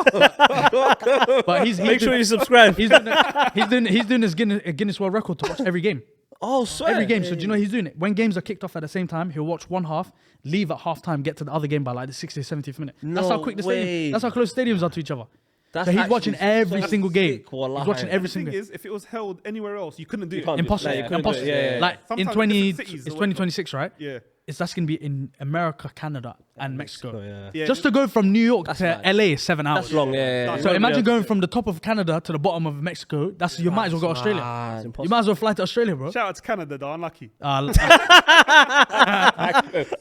But Make sure you subscribe. He's doing his Guinness World Record to watch every game. Oh, swear. Every game. So do you know he's doing it? When games are kicked off at the same time, he'll watch one half, leave at half time, get to the other game by like the 60th, 70th minute. That's how quick the stadium. That's how close stadiums are to each other. So he's watching every single game. He's watching every single game. The thing is, if it was held anywhere else, you couldn't do it. Impossible. Impossible. Yeah. Like in Sometimes it's 2026, right? Yeah. That's going to be in America, Canada, and Mexico. Yeah. Just to go from New York to LA is 7 hours. That's long, yeah. So imagine going from the top of Canada to the bottom of Mexico. You might as well go to Australia. You might as well fly to Australia, bro. Shout out to Canada, though. Unlucky. Shout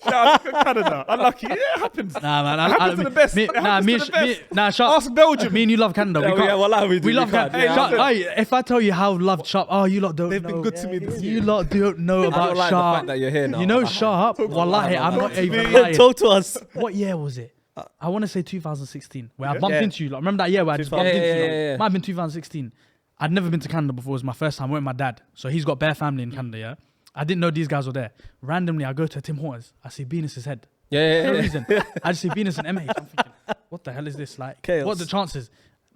Shout out to Canada. Unlucky. Yeah, it happens. Nah, man. It happens to the best. Sharp. Ask Belgium. Me and you love Canada. We love Canada. If I tell you how loved Sharp, you lot don't know. They've been good to me this year. You lot don't know about the Sharp. fact that you're here now. You know Sharp. Wallahi, I'm not even lying. Talk to us. What year was it? I want to say 2016, where I bumped into you. Like, remember that year where I just bumped into you? Yeah. Might have been 2016. I'd never been to Canada before. It was my first time. I went with my dad. So he's got bare family in Canada, yeah? I didn't know these guys were there. Randomly, I go to Tim Hortons. I see Venus's head. Yeah. For no reason. I just see Venus and MH. I'm thinking, what the hell is this? Like, Chaos. what are the chances?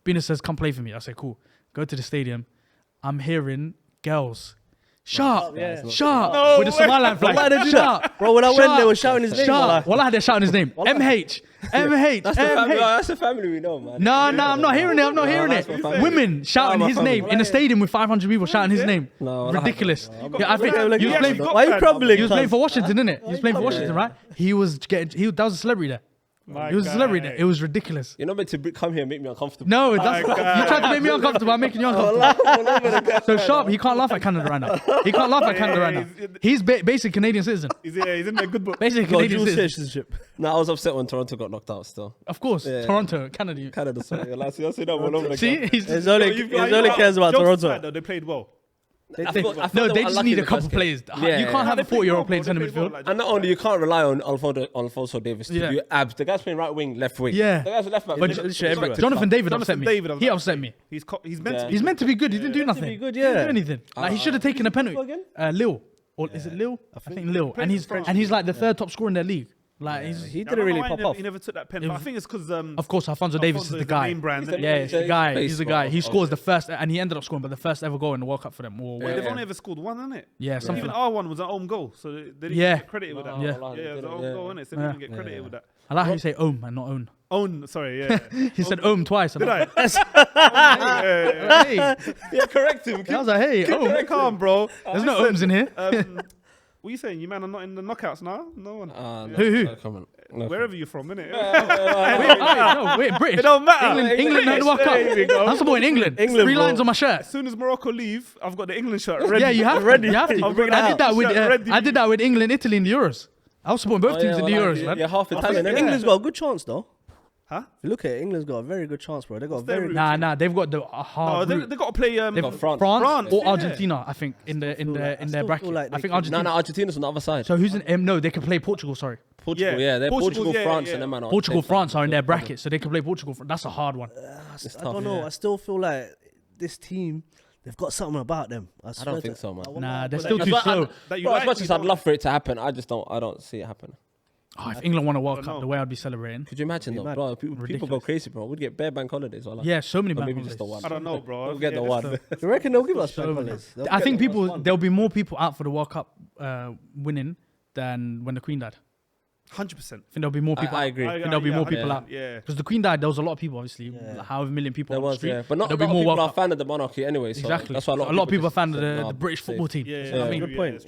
Venus says, come play for me. I say, cool. Go to the stadium. I'm hearing girls. Sharp, No with the way. Somaliland flag. Sharp, Bro, when I went, they were shouting his name. Sharp. Wallah, they're shouting his name. MH. That's the family we know, man. No, I'm not hearing it. I'm not hearing it. Women shouting his name in a stadium with 500 people shouting his name. No, Ridiculous. Yeah, I think he was playing. Why are you crumbling? He was playing for Washington, innit? He was playing for Washington, right? That was a celebrity there. He was a celebrity there. It was ridiculous. You're not meant to come here and make me uncomfortable. No, you tried to make me uncomfortable. I'm making you uncomfortable. So Sharp, he can't laugh at Canada right now. He can't laugh at Canada right now. He's basic Canadian citizen. He's in a good book. Basic Canadian citizenship. No, I was upset when Toronto got knocked out still. Of course, Toronto, Canada. Canada, sorry. I'll say that one over See, again. He only cares about Toronto. They played well. They just need a couple players. Yeah, you can't have a 40-year-old playing centre midfield. And not only you can't rely on Alfonso Davis to do abs. The guy's playing right wing, left wing. Yeah. The guy's left back. But Jonathan David upset me. He upset me. He's meant to be good. He didn't do nothing. He didn't do anything. Like he should have taken a penalty. Lille. Or is it Lille? I think Lille. And he's like the third top scorer in their league. Like he didn't really pop off. He never took that pen. But I think it's because of course Alfonso Davis is the guy. Main brand, He's the guy. He's the guy. He scores the first, and he ended up scoring, but the first ever goal in the World Cup for them. They've only ever scored one, isn't it? Yeah, something. Even our one was an own goal, so they didn't get credited with that. Yeah, it was an own goal, innit? So they didn't get credited with that. I like how you say "ohm" and not "own." Own, sorry, yeah. He said "ohm" twice. Did I? Yeah, correct him. I was like, hey, ohm. Calm, bro. There's no ohms in here. What are you saying? You man are not in the knockouts now? No one. Who? Wherever you're from, innit? Wait, British. It don't matter. England had the World Cup. I'm supporting England. 3 lines on my shirt. As soon as Morocco leave, I've got the England shirt ready. Yeah, you have to. You have to. I did that with England, Italy in the Euros. I was supporting both teams in the Euros, man. You're half Italian. England's got a good chance, though. Huh? If you look at it, England's got a very good chance, bro. They got very Nah. They've got the hard. They got to play. They've got France or Argentina. I think in their bracket. Like I think Argentina. No, Argentina's on the other side. So who's in? No, they can play Portugal. Sorry. Portugal, they're Portugal, France, and them man. Portugal, France are in their bracket, so they can play Portugal. That's a hard one. I don't know. I still feel like this team, they've got something about them. I don't think so, man. Nah, they're still too slow. As much as I'd love for it to happen, I don't see it happen. Oh, if England won a World Cup, the way I'd be celebrating. Could you imagine though, bro? People go crazy, bro. We'd get bare bank holidays. Yeah, so many bank maybe holidays. just the one. I don't know, bro. We'll get the one. You reckon they'll give us bank holidays? I think there'll be more people out for the World Cup winning than when the Queen died. 100%. I think there'll be more people. I agree. I think there'll be more people out. Yeah. Because the Queen died, there was a lot of people, obviously, however million people There on the was, street. but not a lot of people are a fan of the monarchy anyway. So exactly. That's why a lot of people are fan of the British football team. Yeah, I mean, good point.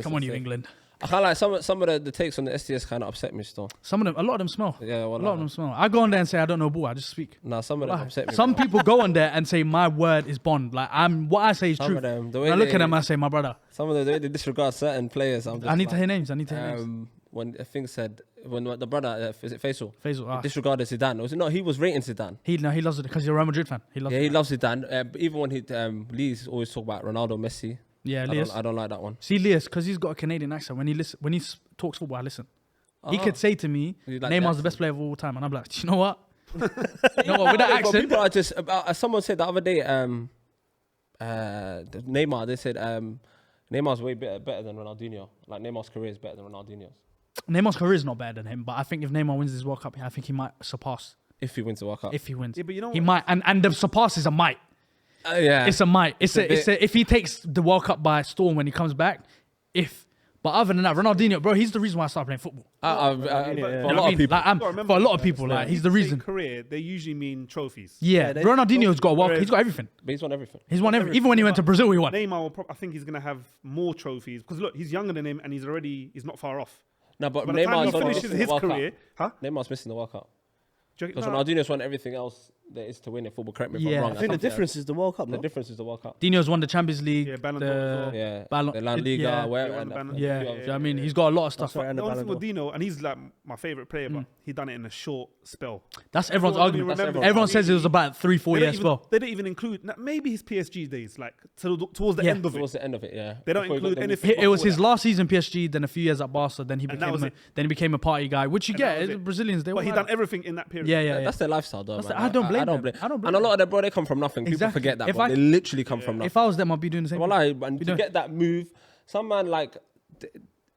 come on, you England. I can't like some of the takes on the SDS kind of upset me still. A lot of them smell. Yeah, a lot of them smell. I go on there and say I don't know ball. I just speak. Nah, some of them upset me. Some people go on there and say my word is bond. Like what I say is true. Them, I look at them and I say my brother. Some of the way they disregard certain players. I need to hear names. When a thing said when the brother is it Faisal? Faisal disregarded Zidane. Was it no? He was rating Zidane. He loves it because he's a Real Madrid fan. He loves Zidane. Even when Lee's always talk about Ronaldo, Messi. Yeah, Ilyas. I don't like that one. See, Ilyas, because he's got a Canadian accent. When he talks football, I listen. He could say to me, Neymar's the best player of all time. And I'm like, do you know what? With that accent. People are just, someone said the other day, Neymar, they said Neymar's way better than Ronaldinho. Like Neymar's career is better than Ronaldinho's. Neymar's career is not better than him, but I think if Neymar wins this World Cup, I think he might surpass. If he wins the World Cup. If he wins. Yeah, but you know he what? might. And the surpass is a might. Yeah. It's a might. If he takes the World Cup by storm when he comes back, but other than that, Ronaldinho, bro, he's the reason why I started playing football. For a lot of people. For a lot of people, like he's the reason. Career, they usually mean trophies. Yeah, Ronaldinho's got a World Cup. He's got everything. But he's won everything. He's won everything. Even when he went to Brazil, he won. Neymar, I think he's gonna have more trophies because look, he's younger than him and he's not far off. No, but By the time Neymar's he finishes his career, Neymar's missing the World Cup. Because No. Ronaldinho's won everything else there is to win in football. Correct me if I'm wrong. I think the difference is the World Cup. The difference is the World Cup. Dino's won the Champions League. Yeah, Ballon d'Or as well. Yeah, Ballon- the La Liga, yeah. where He won and the Ballon d'Or. Yeah, Yeah, do you know what I yeah, mean? yeah. He's got a lot of stuff. right. The only thing with Dino, and he's like my favorite player, but he done it in a short spell. That's everyone's Everyone argument. remembers Everyone that. says it was about 3-4 years spell. They didn't even include maybe his PSG days, like towards the Yeah. end of towards it. the end of it, yeah. They don't Before he got include the- anything. It was before his that. last season PSG, then a few years at Barca, then he And that was it. became a party guy, which you And that get. was It's it. Brazilians, they But he all done like- everything in that period. Yeah. That's their lifestyle, though. That's Man. I don't blame I don't them. blame. I don't blame And a lot them. of them, bro, they come from nothing. People Exactly. forget that, If but they literally come from nothing. If I was them, I'd be doing the same. Well, and to doing- get that move, some man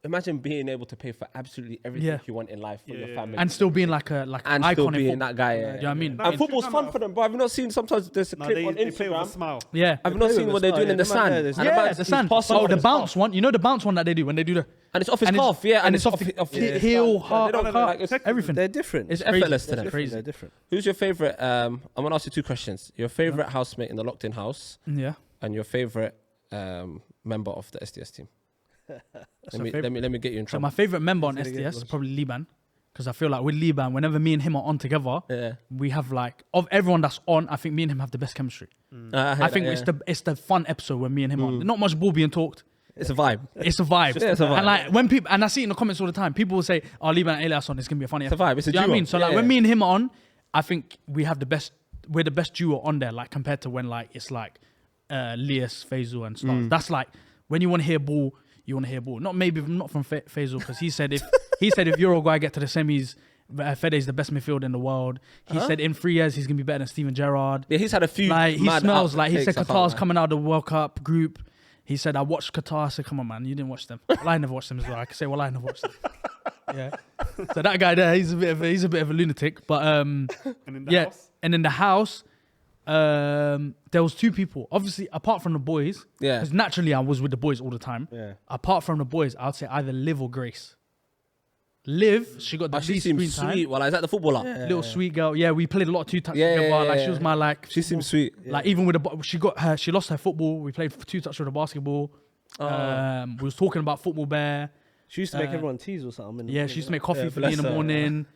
imagine being able to pay for absolutely everything you want in life for your family, and still being like an and icon still in being football. that guy. You know what I mean? And football's fun for them, bro. Have you not seen sometimes there's a clip on They play with a Instagram? smile. Yeah. Have you not seen what they're doing in the sand? And The sand. Oh, the bounce one. You know the bounce one that they do when they do the... And it's off his and calf, yeah. And it's off his heel, heart, everything. They're different. It's effortless to them. Crazy. They're different. Who's your favorite? I'm gonna ask you two questions. Your favorite housemate in the Locked In house, Yeah. and your favorite member of the SDS team. Let me get you in So trouble. my favorite member on SDS is probably Liban, because I feel like with Liban, whenever me and him are on together, we have like of everyone that's on, I think me and him have the best chemistry. I think it's the fun episode when me and him on. Not much ball being talked. It's a vibe. It's a vibe. Yeah, it's a vibe. And like when people, and I see it in the comments all the time, people will say, "Oh, Liban and Ilyas on, it's gonna be a funny." It's a vibe. It's a Do you know what I duo. mean? So like when me and him are on, I think we have the best. We're the best duo on there, like compared to when like it's like Ilyas, Faisal, and stuff. That's like when you want to hear ball, you want to hear ball. Not from Faisal, because he said if Uruguay get to the semis, Fede is the best midfielder in the world. He said in 3 years he's gonna be better than Steven Gerrard. Yeah, he's had a few. Like he mad smells like he said outtakes, I Qatar's can't lie. coming out of the World Cup group. He said I watched Qatar. I said, come on, man, you didn't watch them. Well, I never watched them as well. I can say, well, I never watched them. Yeah. So that guy there, he's a bit of a lunatic. But And in the house? and in the house, there was two people. Obviously, apart from the boys, because naturally I was with the boys all the time. Yeah. Apart from the boys, I'd say either Liv or Grace. Liv, she got the She least seems screen sweet. time. Well, is that the footballer? Little sweet girl. Yeah, we played a lot of two touch together. Like she was my like. She seems sweet. Like even with she lost her football. We played two touch with the basketball. We was talking about football bare. She used to make everyone tease or something. Yeah, she used to make coffee for me in the morning.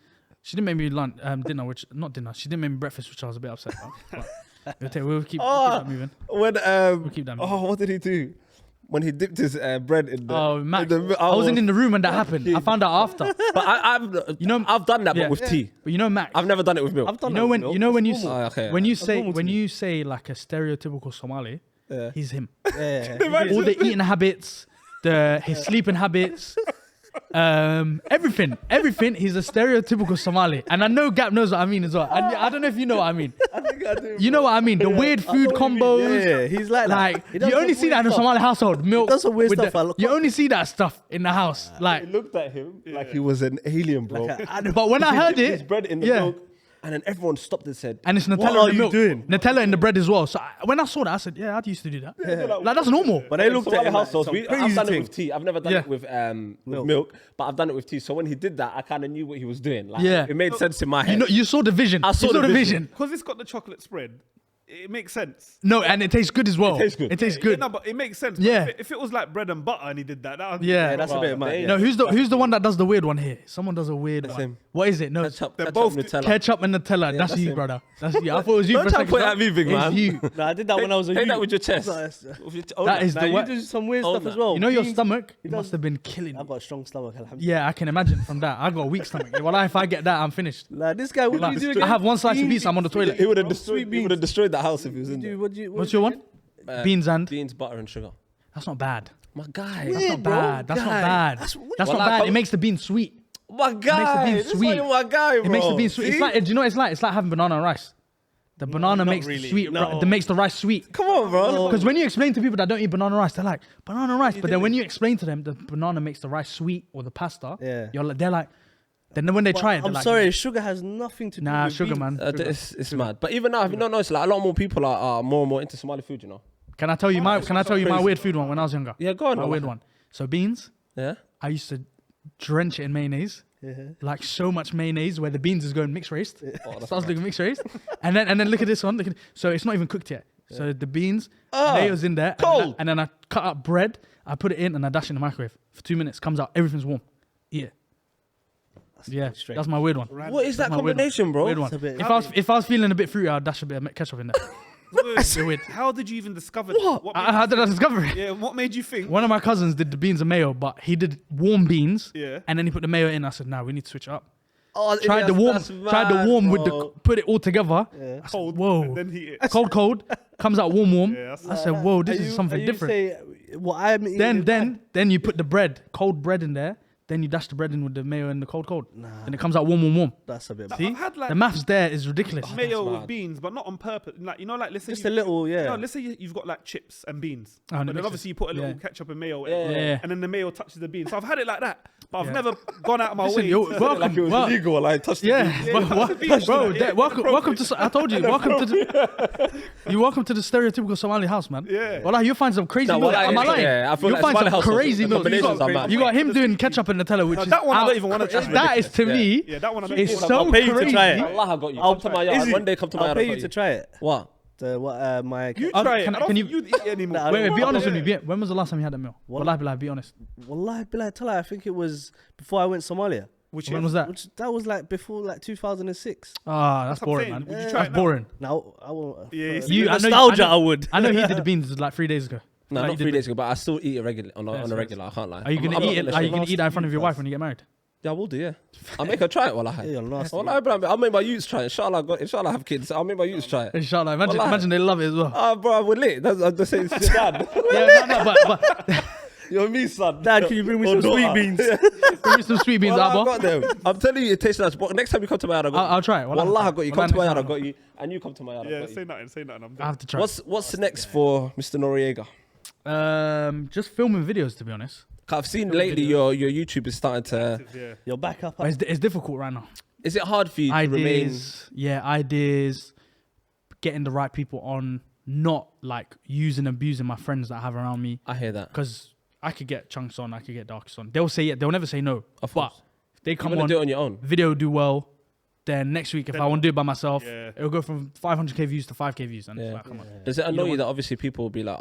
She didn't make me lunch, dinner, not dinner. She didn't make me breakfast, which I was a bit upset about. But we'll keep that moving. When We'll keep that moving. what did he do? When he dipped his bread in the. Oh, Mac. in the- I wasn't in the room when that happened. I found out after. But I've done that, Yeah. but with tea. But you know, Mac. I've never done it with milk. I've done You know when you Oh, okay. when you That's normal to me. say like a stereotypical Somali, he's him. Yeah. All the eating habits, his sleeping habits, everything. He's a stereotypical Somali, and I know Gap knows what I mean as well. And I don't know if you know what I mean. I think I do. You know what I mean? The weird food combos. Yeah, he's like that. Like He does you only some see that in weird a stuff. Somali household. Milk. does some weird with stuff. you only see that stuff in the house. I Like, looked at him like he was an alien, bro. but when I heard His it, bread in the milk, and then everyone stopped and said, and it's What Nutella are in the you milk. doing? Nutella in the bread as well. So when I saw that, I said, "Yeah, I used to do that. Like that's normal." But they looked at him like households. some I've crazy done it thing. with tea. I've never done it with milk, but I've done it with tea. So when he did that, I kind of knew what he was doing. Like, Yeah. it made sense in my head. You know, you saw the vision. I saw You the the vision. vision. Because it's got the chocolate spread, it makes sense. No, and it tastes good as well. It tastes good. It tastes good. No, but it makes sense. Yeah. But if it was like bread and butter and he did that, that Yeah, that's a bit mad. Yeah. No, who's the one that does the weird one here? Someone does a weird one. him. What is it? No, Ketchup, They're ketchup, both Nutella. ketchup and Nutella. That's that's you, him. brother. That's you. I thought it was you. Don't for a try to second. point at me, big It's man. you. No, I did that when I was a Take youth. that with your chest. That is the you what? do some weird Own stuff that. as well. You know your Beans- stomach He must does- have been killing. I've got a strong stomach, alhamdulillah. Yeah, I can imagine from that. I got a weak stomach. Well, if I get that, I'm finished. Like, this guy, what do you do I again? have one slice of Beans- pizza. I'm on the toilet. He would have destroyed that house if he was in there. What's your one? Beans and Beans, butter, and sugar. that's not bad. My guy. That's not bad. That's not Guy. bad. That's not bad. It makes the bean sweet. My guy. beans This is sweet. why you're my guy, bro. It makes the bean sweet. It's See? like, do you know what it's like? It's like having banana and rice. The banana makes the sweet. That makes the rice sweet. Come on, bro. Because when you explain to people that don't eat banana rice, they're like banana rice. But then when you explain to them the banana makes the rice sweet or the pasta, they're like. Then when they try it, I'm sorry, sugar has nothing to do with sugar, man. It's mad. But even now, if you don't notice, like a lot more people are more and more into Somali food, you know. Can I tell you my weird food one when I was younger? Yeah, go on. My weird one. So beans. Yeah. I used to drench it in mayonnaise. Like so much mayonnaise where the beans is going mixed raced. Starts looking mixed raced. and then look at this one. So it's not even cooked yet. So the beans, mayo's in there. Cold. And then I cut up bread. I put it in and I dash it in the microwave. For 2 minutes, comes out, everything's warm. Eat it. That's my weird one. What is that combination, bro? Weird one. If I was feeling a bit fruity, I'd dash a bit of ketchup in there. Weird. How did you even discover what? How did I discover it? Yeah, what made you think? One of my cousins did the beans and mayo, but he did warm beans. Yeah. And then he put the mayo in. I said, we need to switch it up. Tried the warm with put it all together. Yeah. I said, whoa. And then heat it. Cold. Comes out warm. Yeah, I said, whoa, this is something different. Then you put the bread, cold bread in there. Then you dash the bread in with the mayo and the cold. And it comes out warm. That's a bit. See? I've had, like, the maths there is ridiculous. Mayo with beans, but not on purpose. Like, you know, like, let's say just a little, No, let's say you've got like chips and beans, but then obviously you put a little ketchup and mayo, and then the mayo touches the beans. So I've had it like that, but I've never gone out of my way. Welcome. Like it was illegal, like touch the beans. Welcome to. I told you. Welcome to the stereotypical Somali house, man. Yeah. Well, you'll find some crazy meals. Am I lying? Yeah, I feel you'll find some crazy meals. You got him doing ketchup and Nutella, which is that one I don't even want to try. That is to me. Yeah, that one I don't is even so I'll pay you to try it. Allah, I got you. Come to my yard. One day, come to my yard. I'll pay you to try it. What? My. You try it. Can you eat it anymore? Wait, be honest with me. When was the last time you had that meal? Wallahi, be honest. Wallahi, I think it was before I went Somalia. When was that? That was like before like 2006. That's boring, man. Would you try That's boring. No, I won't. Yeah, Nostalgia, I would. I know he did the beans like 3 days ago. No, not 3 days ago, but I still eat it on a regular. I can't lie. Are you gonna eat it? Are you gonna eat that in front of your wife when you get married? Yeah, I will do. Yeah, I'll make her try it. I'll make my youths try it. Inshallah, I have kids. I'll make my youths try it. Inshallah, imagine they love it as well. Bro, I would lit. I'm just saying, dad. But You're me, son. Dad, can you bring me some sweet beans? Bring me some sweet beans, I got them. I'm telling you, it tastes nice. But next time you come to my yard, I'll try it. Wallah, I got you. Come to my yard, I got you. And you come to my yard, I got you. Say nothing. I have to try. What's next for Mr. Noreaga? Just filming videos, to be honest. I've seen lately your YouTube is starting to. You're back up. It's difficult right now. Is it hard for you to remain? Ideas, getting the right people on, not like using, abusing my friends that I have around me. I hear that. Because I could get chunks on, I could get darks on. They'll say they'll never say no. Of course. If they come on, do it on your own. Video do well. Then next week, if I want to do it by myself, it'll go from 500k views to 5k views. And it's like, come on. Does it annoy you that obviously people will be like,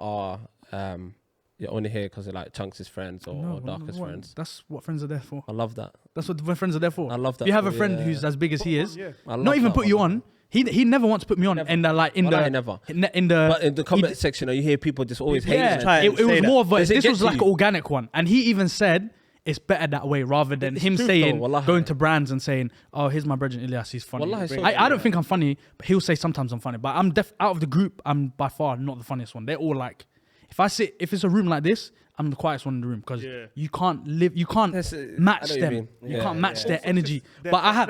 you're only here because they're like Chunks' friends or Darkest friends? That's what friends are there for. I love that. That's what friends are there for. I love that. If you have a friend who's as big as he is, not even put you on. He never wants to put me on. Never. In the comment section, you hear people just always hating. It was more of this was like an organic one, and he even said it's better that way rather than him saying going to brands and saying, "Oh, here's my brother Ilyas, he's funny." I don't think I'm funny, but he'll say sometimes I'm funny. But I'm out of the group, I'm by far not the funniest one. They're all like, if it's a room like this, I'm the quietest one in the room because you can't match them. You can't match their energy. But I have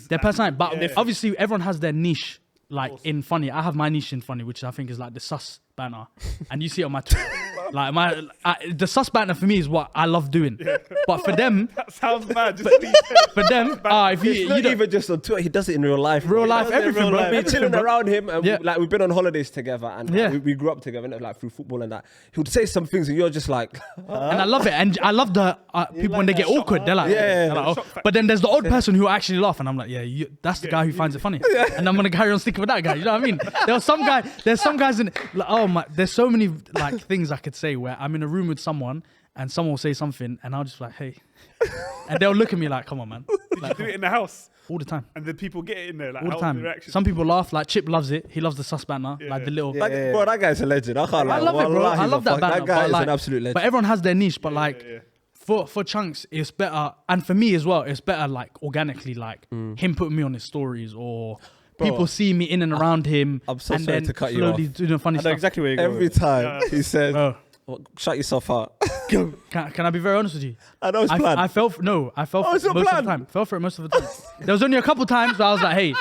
their personality. But obviously, everyone has their niche. Like in funny, I have my niche in funny, which I think is like the sus banner, and you see it on my Twitter. Like the sus banner for me is what I love doing. But for them, that sounds mad. For them, if you don't even just on Twitter, he does it in real life. Everything, bro. We're chilling around him, and like we've been on holidays together, and we grew up together, like through football and that. He would say some things, and you're just like, and I love it, and I love the people when they get awkward. They're like, but then there's the odd person who actually laugh, and I'm like, that's the guy who finds it funny, and I'm gonna carry on sticking with that guy. You know what I mean? There's some guys in there's so many like things I could say where I'm in a room with someone and someone will say something and I'll just like, hey, and they'll look at me like, come on, man. Like, you do it in the house all the time, and then people get it in there like all the time. Some people laugh. Like Chip loves it. He loves the sus banner, like the little. Bro, that guy's a legend. I can't lie. I love it, bro. I love that banner. That guy is an absolute legend. But everyone has their niche. But for Chunks, it's better, and for me as well, it's better like organically, like him putting me on his stories or. People see me in and around him. I'm so and sorry then to cut you off. Doing funny I know stuff. exactly where you're going. Every time he says, shut yourself out. Can I be very honest with you? I know it's planned. I fell for it most of the time. Fell for it most of the time. There was only a couple times where I was like, hey,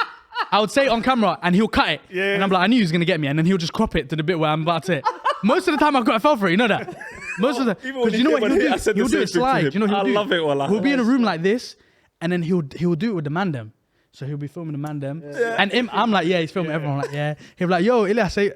I would say it on camera and he'll cut it. Yeah. And I'm like, I knew he was going to get me. And then he'll just crop it to the bit where I'm about to say it. Most of the time I fell for it, you know that? Most of the time. Because you know what he'll do? He'll do it slide. You know what he'll do? I love it, wallah. He'll be in a room like this and then he'll do it with the man them. So he'll be filming the man them. Yeah. And I'm like, yeah, he's filming everyone. Like, yeah. He'll be like, yo, Ilyas, say...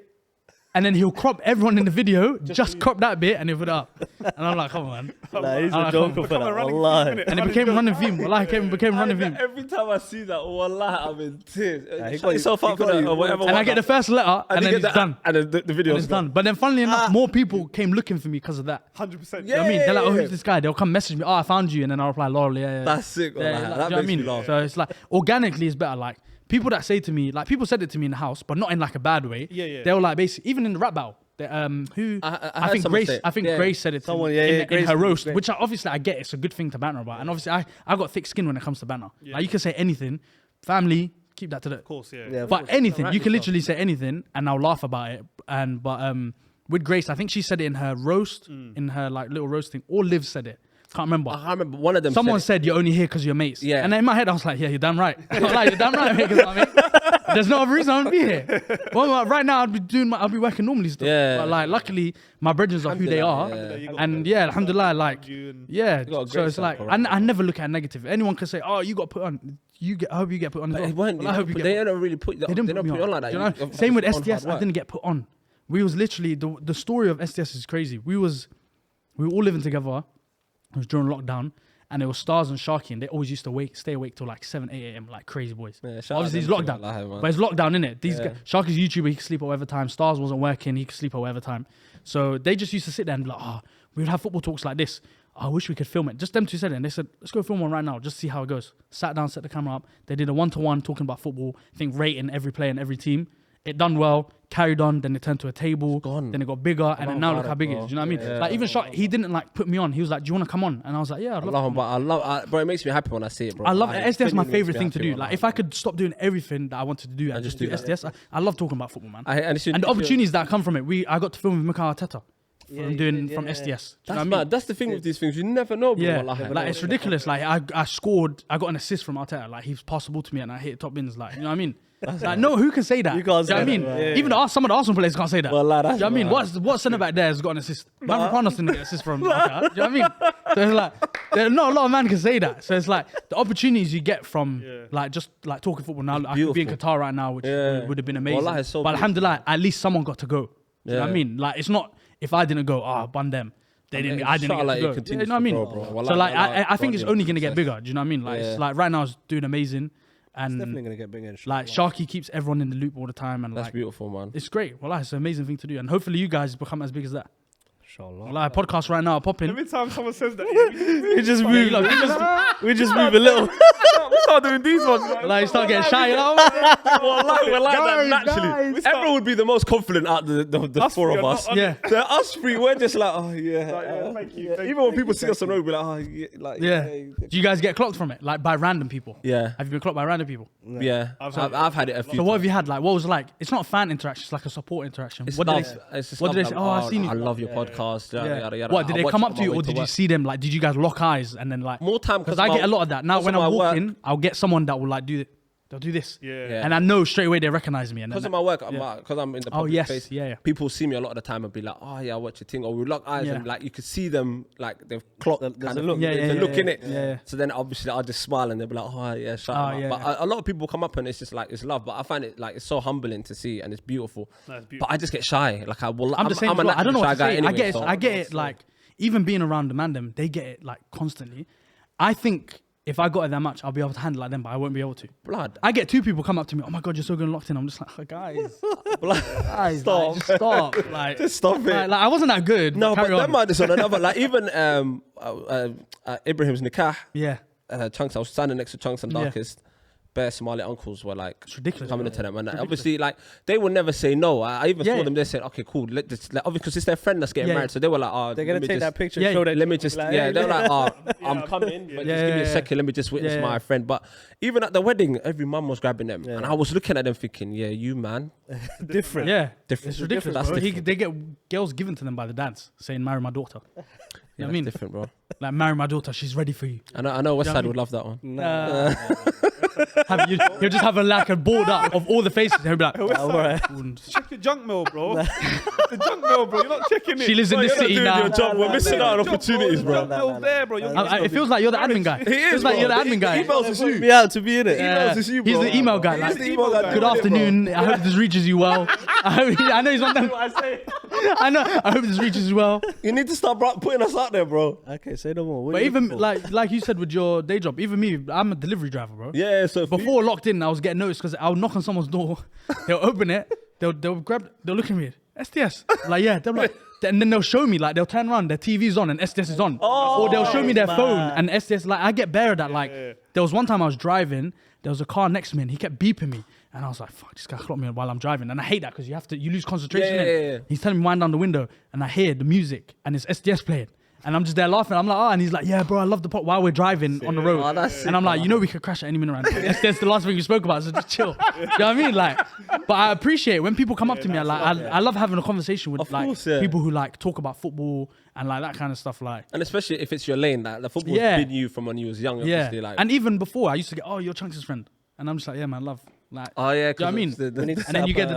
And then he'll crop everyone in the video, just crop that bit and he'll put it up. And I'm like, come on, man. He's a joker for that, wallah. And it became a running theme. Wallah, it became a running theme. Every time I see that, wallah, I'm in tears. Shut yourself up for that or whatever. And I get the first letter and then it's done. And the video is done. But then funnily enough, more people came looking for me because of that. 100%. You know what I mean? They're like, oh, who's this guy? They'll come message me, oh, I found you. And then I'll reply, Laurel, yeah. That's sick. That makes me laugh. So it's like, organically it's better. Like, people that say to me, like, people said it to me in the house, but not in like a bad way. Yeah. They were like, basically, even in the rap battle. I think Grace said it in her roast, which obviously I get. It's a good thing to banter about, and obviously I got thick skin when it comes to banter. Yeah. Like you can say anything, family, keep that to the. Of course, yeah. But anything, you can literally say anything, and I'll laugh about it. But with Grace, I think she said it in her roast, in her like little roasting, or Liv said it. Can't remember. I can't remember. One of them. Someone said you're only here because you're mates. Yeah. And then in my head, I was like, yeah, you're damn right. Like, you're damn right. Because I mean, there's no other reason I'm gonna be here. Well, like, right now, I'll be working normally still. Yeah. But like, luckily, my brethren are who they are. Yeah. And yeah, alhamdulillah, like, yeah. So it's like, I never look at negative. Anyone can say, oh, you got put on. I hope you get put on as well. I hope they don't really put. They didn't put you on like that. You know? Same with SDS. I didn't get put on. We was literally the story of SDS is crazy. We were all living together. It was during lockdown, and it was Stars and Sharky, and they always used to stay awake till like 7, 8 a.m. like crazy boys. Yeah, obviously, it's lockdown, but it's lockdown, innit? These guys, Sharky's YouTuber, he could sleep at whatever time. Stars wasn't working, he could sleep at whatever time. So they just used to sit there and be like, we would have football talks like this. I wish we could film it. Just them two said it, and they said, let's go film one right now, just see how it goes. Sat down, set the camera up. They did a 1-to-1 talking about football. I think rating every player and every team. It done well, carried on, then it turned to a table, then it got bigger, and then now look how big it is. Do you know what I mean? Yeah. Like even Shark, he didn't like put me on. He was like, "Do you want to come on?" And I was like, "Yeah, I'd love him." Bro, it makes me happy when I see it, bro. I love it. SDS my favorite thing to do. Like if I could stop doing everything that I wanted to do and just do SDS, I love talking about football, man. And the opportunities that come from it. I got to film with Mikel Arteta. From SDS. That's mad. That's the thing with these things. You never know, bro. Yeah, like it's ridiculous. Like I scored. I got an assist from Arteta. Like he was passable to me, and I hit top bins. Like you know what I mean. Like no, who can say that? You can't say that. I mean, even some of the Arsenal players can't say that. Well, like, you know what I mean? What centre back there has got an assist? Mavropanos didn't get an assist from Arteta. Do you know what I mean? So it's like there's not a lot of man can say that. So it's like the opportunities you get from like just like talking football now. I could be in Qatar right now, which would have been amazing. Well, so but alhamdulillah, at least someone got to go. Do you know what I mean? Like it's not if I didn't go, bun them. I didn't get to go. You know what I mean? So like I think it's only gonna get bigger. Do you know what I mean? Like it's like right now it's doing amazing. And it's definitely gonna get bigger. Like Sharky keeps everyone in the loop all the time, and that's like, beautiful, man. It's great. Well, it's an amazing thing to do, and hopefully you guys become as big as that. Inshallah. Like podcast right now, popping. Every time someone says that, we just move. We just move a little. We start doing these ones. Like start getting shy. You know? We're like that naturally. Everyone would be the most confident out the four of us. Yeah. So us three, we're just like, oh yeah. Thank you. Even when people see us on the road, we're like, oh yeah. Like, yeah. Do you guys get clocked from it, like by random people? Yeah. Have you been clocked by random people? Yeah. I've had it a few. So what have you had? Like, what was it like? It's not a fan interaction. It's like a support interaction. What did they say? Oh, I've seen you. I love your podcast. Yada, yada. What did they come up to you, or did you see them? Like, did you guys lock eyes and then like more time? Because I get a lot of that now. When I'm walking, I'll get someone that will like do it. They'll do this, and I know straight away they recognize me. And because of my work, because I'm in the public space, people see me a lot of the time and be like, "Oh yeah, I watch your thing," or we lock eyes and like you could see them like they've clocked. There's a look, in it. Yeah. So then obviously I'll just smile and they'll be like, "Oh yeah, shut up." But a lot of people come up and it's just like it's love. But I find it like it's so humbling to see and it's beautiful. But I just get shy. Like I'm the same. I don't know what to say. I get it. Like even being around the mandem, they get it like constantly. I think. If I got it that much, I'll be able to handle it like them, but I won't be able to. Blood. I get 2 people come up to me, oh my God, you're so good and locked in. I'm just like, oh, guys, stop. Like, just stop. Like, just stop it. Like, I wasn't that good. No, but that might on another. Like even Ibrahim's nikah. Yeah. Chunks. I was standing next to Chunks and Darkest. Bare Somali uncles were like coming into them, and obviously like they would never say no. I even saw them. They said, "Okay, cool." Obviously, because it's their friend that's getting married, so they were like, "Oh, they're gonna take that picture." Show that. Let me just, they were like, "Oh, I'm coming, but just give me a second. Let me just witness my friend." But even at the wedding, every mum was grabbing them, and I was looking at them thinking, "Yeah, you man, different, different." It's ridiculous. That's different. They get girls given to them by the dads saying, "Marry my daughter." You know what I mean? Different, bro. Like, marry my daughter. She's ready for you. I know Westside would love that one. Nah. He'll just have a board up of all the faces. He'll be like, check your junk mail, bro. The junk mail, bro. You're not checking it. She lives in this city now. We're missing out on opportunities, bro. There, bro. It feels like you're the admin guy. He is, feels like bro. you're the admin guy. Emails is you. Me out to be in it. Emails is you, bro. He's the email guy. Like, He's the email guy. good afternoon. I hope this reaches you well. I know he's one of them. I hope this reaches you well. You need to start putting us out there, bro. Okay, say no more. But even like you said with your day job, even me, I'm a delivery driver, bro. Yeah, so before Locked In, I was getting noticed because I'll knock on someone's door, they'll open it, they'll look at me, SDS, like yeah, they're like, and then they'll show me, like they'll turn around, their TV's on and SDS is on, or they'll show me their phone and SDS. Like I get better at that. Like there was one time I was driving, there was a car next to me and he kept beeping me, and I was like, fuck, this guy clocked me while I'm driving, and I hate that because you lose concentration. Yeah. He's telling me wind down the window, and I hear the music and it's SDS playing. And I'm just there laughing. I'm like, oh, and he's like, yeah, bro, I love the pot while we're driving on the road. And I'm like, you know, we could crash at any minute right now. That's the last thing we spoke about, so just chill. You know what I mean? Like, but I appreciate when people come up to me. I love having a conversation with people who like talk about football and like that kind of stuff. Like, and especially if it's your lane, like the football's been you from when you was young. Obviously, like, and even before, I used to get, oh, you're Chunks' friend, and I'm just like, yeah, man, love. Like, oh yeah, do you know what I mean? And then you get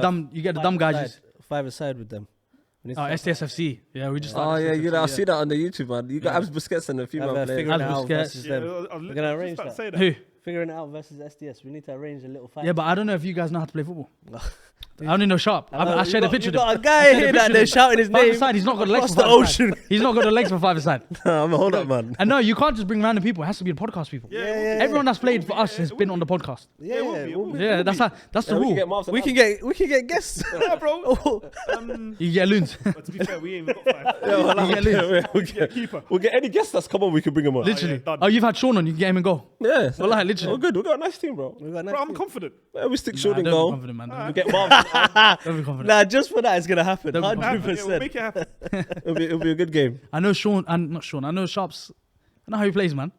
the dumb guys. 5-a-side with them. Oh, STSFC. Yeah, we just. Oh yeah, you know, I see that on the YouTube, man. You got Abs Busquets and a female player. Figuring Abs out Busquets. versus them. We're gonna arrange that. Who? Figuring it out versus SDS. We need to arrange a little fight. Yeah, but I don't know if you guys know how to play football. I only know Sharp. I shared a picture. You got a guy here that they're shouting his name. Side, he's not got the legs for the ocean. He's not got the legs for 5-a-side. I'm a hold up, man. And no, you can't just bring random people. It has to be the podcast people. Yeah. Everyone that's played for us has been on the podcast. Yeah, that's the rule. We can get guests. Yeah, bro. You get loons. But to be fair, we ain't got 5. We'll get any guest that's come on, we can bring them on. Literally. Oh, you've had Sean on. You can get him and go. Yeah. Well, like literally. Oh, good. We got a nice team, bro. Bro, I'm confident. Yeah, we stick Sean in Don't goal. be confident, man. We get Marv. Don't be confident. Nah, just for that, it's gonna happen. Don't be 100%. We'll make it happen. It'll be a good game. I know Sean, and not Sean. I know Sharp's. I know how he plays, man.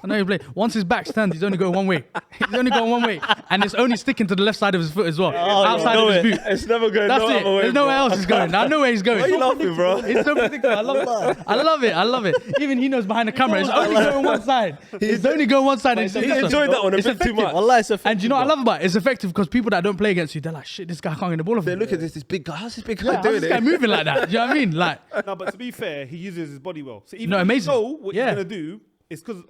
I know he plays. Once his back's turned, he's only going one way. He's only going one way, and it's only sticking to the left side of his foot as well, outside of his boot. It's never going. That's no it. other way, There's nowhere else he's going. I know where he's going. Why are you laughing, bro? It's so predictable. I love it. Even he knows behind the camera. It's only going one side. It's only going one side. He enjoyed that one a bit too much. Wallah, it's effective. And you know what I love about it? It's effective because people that don't play against you, they're like, shit, this guy can't get the ball off. They him. look at this big guy. How's this big guy How's doing this guy it? moving like that? Do you know what I mean? Like, No, but to be fair, he uses his body well. So even No, if amazing. you know what Yeah. he's gonna do, it's because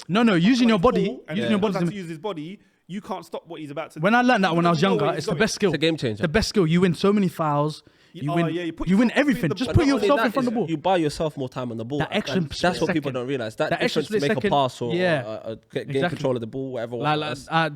using your body, and using your body. to use his body, you can't stop what he's about to do. When I learned that He when I was doesn't know younger, where it's he's the going. best skill. It's a game changer. The best skill. You win so many fouls. You win. You put You win yourself everything. between the Just ball. put But not only yourself in that, front of the ball. You buy yourself more time on the ball. That extra And that's split what people second. don't realize. That That extra difference to split make a second. pass or Yeah. gain Exactly. control of the ball, whatever.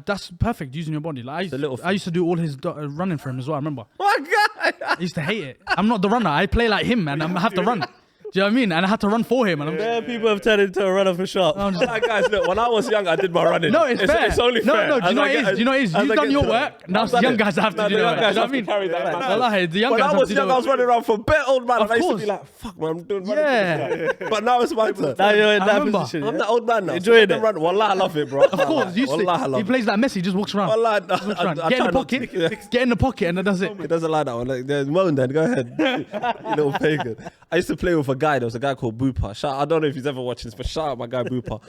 That's perfect using your body. Like The little I used to do all his running for him as well. I remember. My God. I used to hate it. I'm not the runner. I play like him, and I have to run. Do you know what I mean? And I had to run for him. And I'm There people have turned into a runner for Sharp. Like, guys, look, when I was young, I did my running. No, it's fair. It's only no, fair. No, do you know what it is? Do you know what it is? You've done your work. Now it's the young guys that have to do the their young work. guys Do you know have what I mean? to carry that. Wallahi, the young When guys I have was to do young, their I was work. running around for bare old man. And I used to course. be like, fuck, man, I'm doing Yeah. running. But now it's my turn. Now you're in I that remember. position. I'm yeah? the old man now. Enjoying so it. Run. Wallah, I love it, bro. Of course, you Wallah, I see, love he plays like Messi, just walks around. Wallah, Walks around. I Get in try the not to- pocket, get in the pocket, and then does it. He doesn't like that one. Like, there's Moan then, go ahead. You little pagan. I used to play with a guy. There was a guy called Boopa. I don't know if he's ever watching this, but shout out my guy Boopa.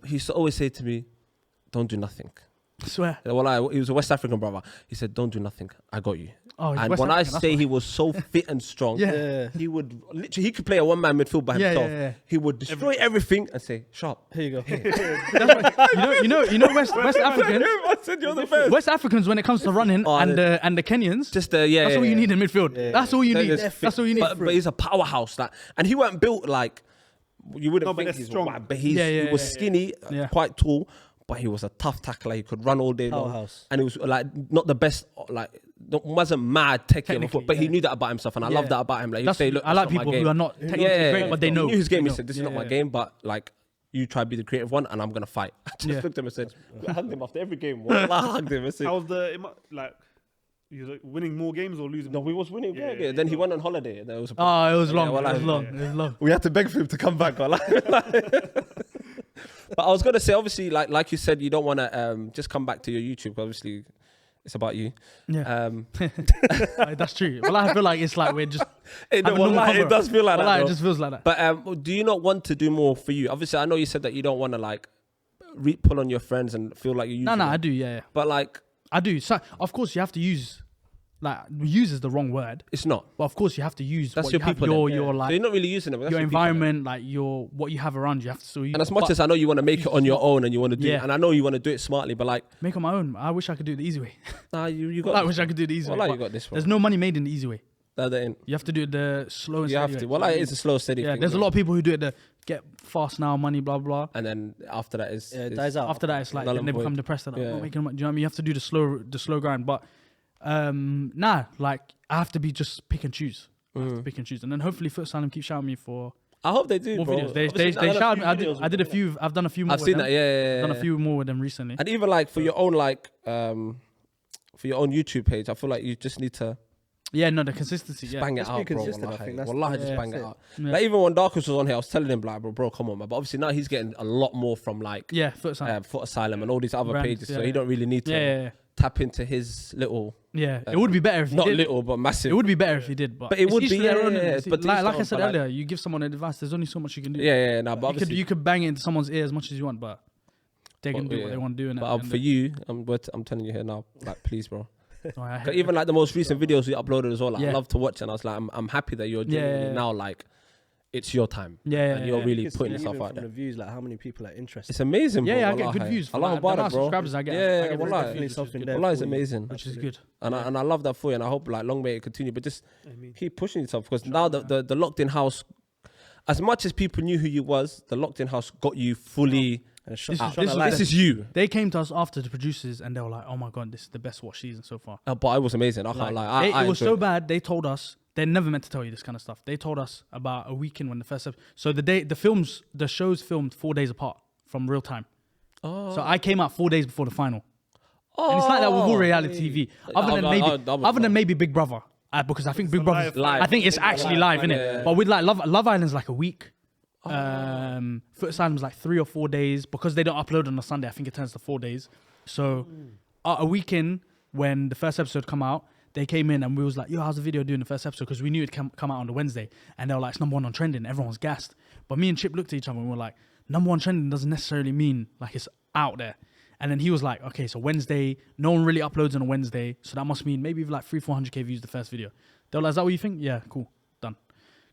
He used to always say to me, don't do nothing. I swear. Well, he was a West African brother. He said, don't do nothing. I got you. Oh, he's And West when African, I that's say why. he was so fit and strong, Yeah. he would literally, he could play a one-man midfield by Yeah, himself. yeah. He would destroy everything and say, Sharp. Here you go. That's why, you know West Africans. I said, you're the best. West Africans, when it comes to running and the Kenyans, Just that's all you need in midfield. That's all you need. Just That's all you need. But he's a powerhouse. And he weren't built like, you wouldn't No, but think they're he's strong. wide, but he was skinny, quite tall, but he was a tough tackler. He could run all day long. Powerhouse. And he was like not the best, like wasn't mad technically, but he knew that about himself, and I love that about him. Like he'd say, look, I like that's not my people game. who are not technically great, but they know. He knew his game. He said, this is not my game, but like, you try to be the creative one, and I'm gonna fight. I just looked at him and said, I hugged him after every game. Wallah, I hugged him. I said, How was like? He was like winning more games or losing? no, we was winning. Yeah. Then he went on holiday. There was It was long. wallah, It was long. We had to beg for him to come back. Wallah. But I was gonna say, obviously, like you said, you don't want to just come back to your YouTube. Obviously, it's about you. Yeah. That's true. Well, I feel like it's like we're just. It does feel like that. It just feels like that. But do you not want to do more for you? Obviously, I know you said that you don't want to like pull on your friends and feel like you're using No, I do, yeah. But like... I do. So, of course, you have to use... Like, use is the wrong word. It's not. But of course, you have to use that's what your you have, people. your like, so you're not really using them. your environment, like what you have around you have to still use. And as much as I know you want to make it on your own and you want to do it, and I know you want to do it smartly, but like... Make it my own. I wish I could do it the easy way. Nah, you got... I wish I could do it the easy way. You got this one. There's no money made in the easy way. You have to do it the slow and steady way. You have to. Well, like, it's a slow, steady thing. There's a lot of people who do it the get fast now, money, blah, blah. And then after that, it dies out. After that, it's like then they become depressed. And not making money. Do you know what I mean? You have to do the slow grind. But like I have to be just pick and choose. And then hopefully Foot Asylum keep shouting me for... I hope they do, more bro. videos. They shouted me. I did a few. I've done a few more. I've seen that. Yeah. I've done a few more with them recently. And even like for your own for your own YouTube page, I feel like you just need to. Yeah, no, the consistency. Just bang it out, bro. I think Just bang it out. Yeah. Like even when Darkus was on here, I was telling him like, bro, come on, man. But obviously now he's getting a lot more from like Foot Asylum and all these other pages, so he don't really need to tap into his little. Yeah, it would be better if he not did. little, but massive. It would be better if he did, but it would be. But like I said earlier, you give someone advice. There's only so much you can do. Yeah. No, but obviously you could bang it into someone's ear as much as you want, but they can do what they want to do. But for you, I'm telling you here now, like please, bro. Oh, even like the most recent videos we uploaded as well, like, I love to watch, and I was like, I'm happy that you're genuinely now like it's your time. And you're really putting yourself out there. The views, like how many people are interested. It's amazing, bro. Yeah, I get good views. Allah Mubarak, bro. Subscribers I get. Yeah, definitely something there. Allah is amazing, which is good. And I love that for you, and I hope like long may it continue. But just keep pushing yourself, because now the Locked In house, as much as people knew who you was, the Locked In house got you fully. This is you. They came to us after the producers and they were like, "Oh my god, this is the best watch season so far." But it was amazing. I can't lie. It was so bad. They told us they're never meant to tell you this kind of stuff. They told us about a weekend when the first episode. So the shows filmed 4 days apart from real time. Oh. So I came out 4 days before the final. Oh. And it's like that with all reality TV. Other than maybe Big Brother, because I think Big Brother's live. I think it's actually live, innit? Yeah. But with like Love Island's like a week. Foot Asylum's like 3 or 4 days, because they don't upload on a Sunday. I think it turns to 4 days. So a weekend when the first episode come out, they came in and we was like, "Yo, how's the video doing the first episode?" Because we knew it'd come out on the Wednesday, and they were like, "It's #1 on trending." Everyone's gassed. But me and Chip looked at each other and we were like, "#1 trending doesn't necessarily mean like it's out there." And then he was like, "Okay, so Wednesday, no one really uploads on a Wednesday, so that must mean maybe like 300-400k views the first video." They were like, "Is that what you think?" "Yeah, cool, done."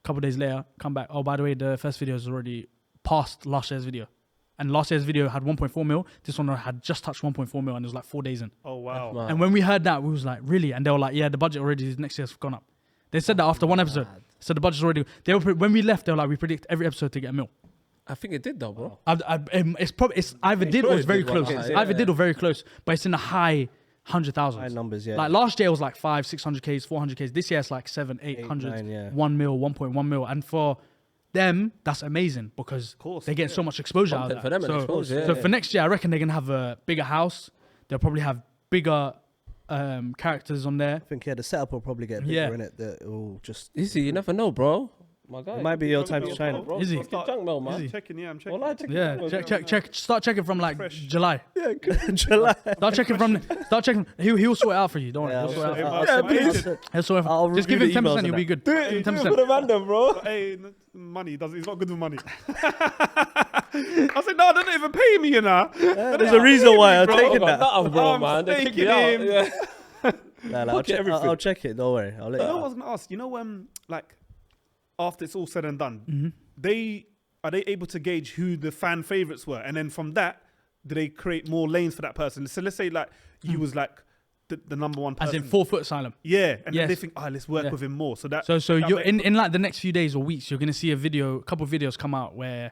Couple days later, come back. "Oh, by the way, the first video is already past last year's video, and last year's video had 1.4 mil. This one had just touched 1.4 mil, and it was like 4 days in." Oh wow! And when we heard that, we was like, "Really?" And they were like, "Yeah, the budget already next year's gone up." They said that after one episode. So the budget's already. When we left, they were like, "We predict every episode to get 1 mil." I think it did though, bro. It's either did or it's very close. Either did or very close, but it's in the high 100,000. High numbers, yeah. Like last year it was like 500-600Ks, 400Ks. This year it's like 700-800, 1 mil, 1.1 mil. And for them, that's amazing, because they're getting so much exposure out of that. For them, so for next year, I reckon they're going to have a bigger house. They'll probably have bigger characters on there. I think, the setup will probably get bigger in it. That will just... Izzy, you never know, bro. My guy. It might be your time to shine. Izzy. I'm checking. I'm checking. Check. Start checking from like July. Yeah, July. Start checking. He'll sort it out for you. Don't worry. He'll sort it out. He'll sort it out. Just give him 10%. You'll be good. Do it for the random, bro. Hey, money doesn't. He's not good with money. I said, no, they're not even paying me, you know. There's a reason why I'm taking that. Bro, man. They're kicking him. I'll check it. Don't worry. I'll let you know. I was gonna ask. You know, like, after it's all said and done, are they able to gauge who the fan favorites were, and then from that, do they create more lanes for that person? So let's say like you was like the #1 person, as in Foot Asylum. Yeah, and then they think, let's work with him more. So you're in like the next few days or weeks, you're gonna see a couple of videos come out where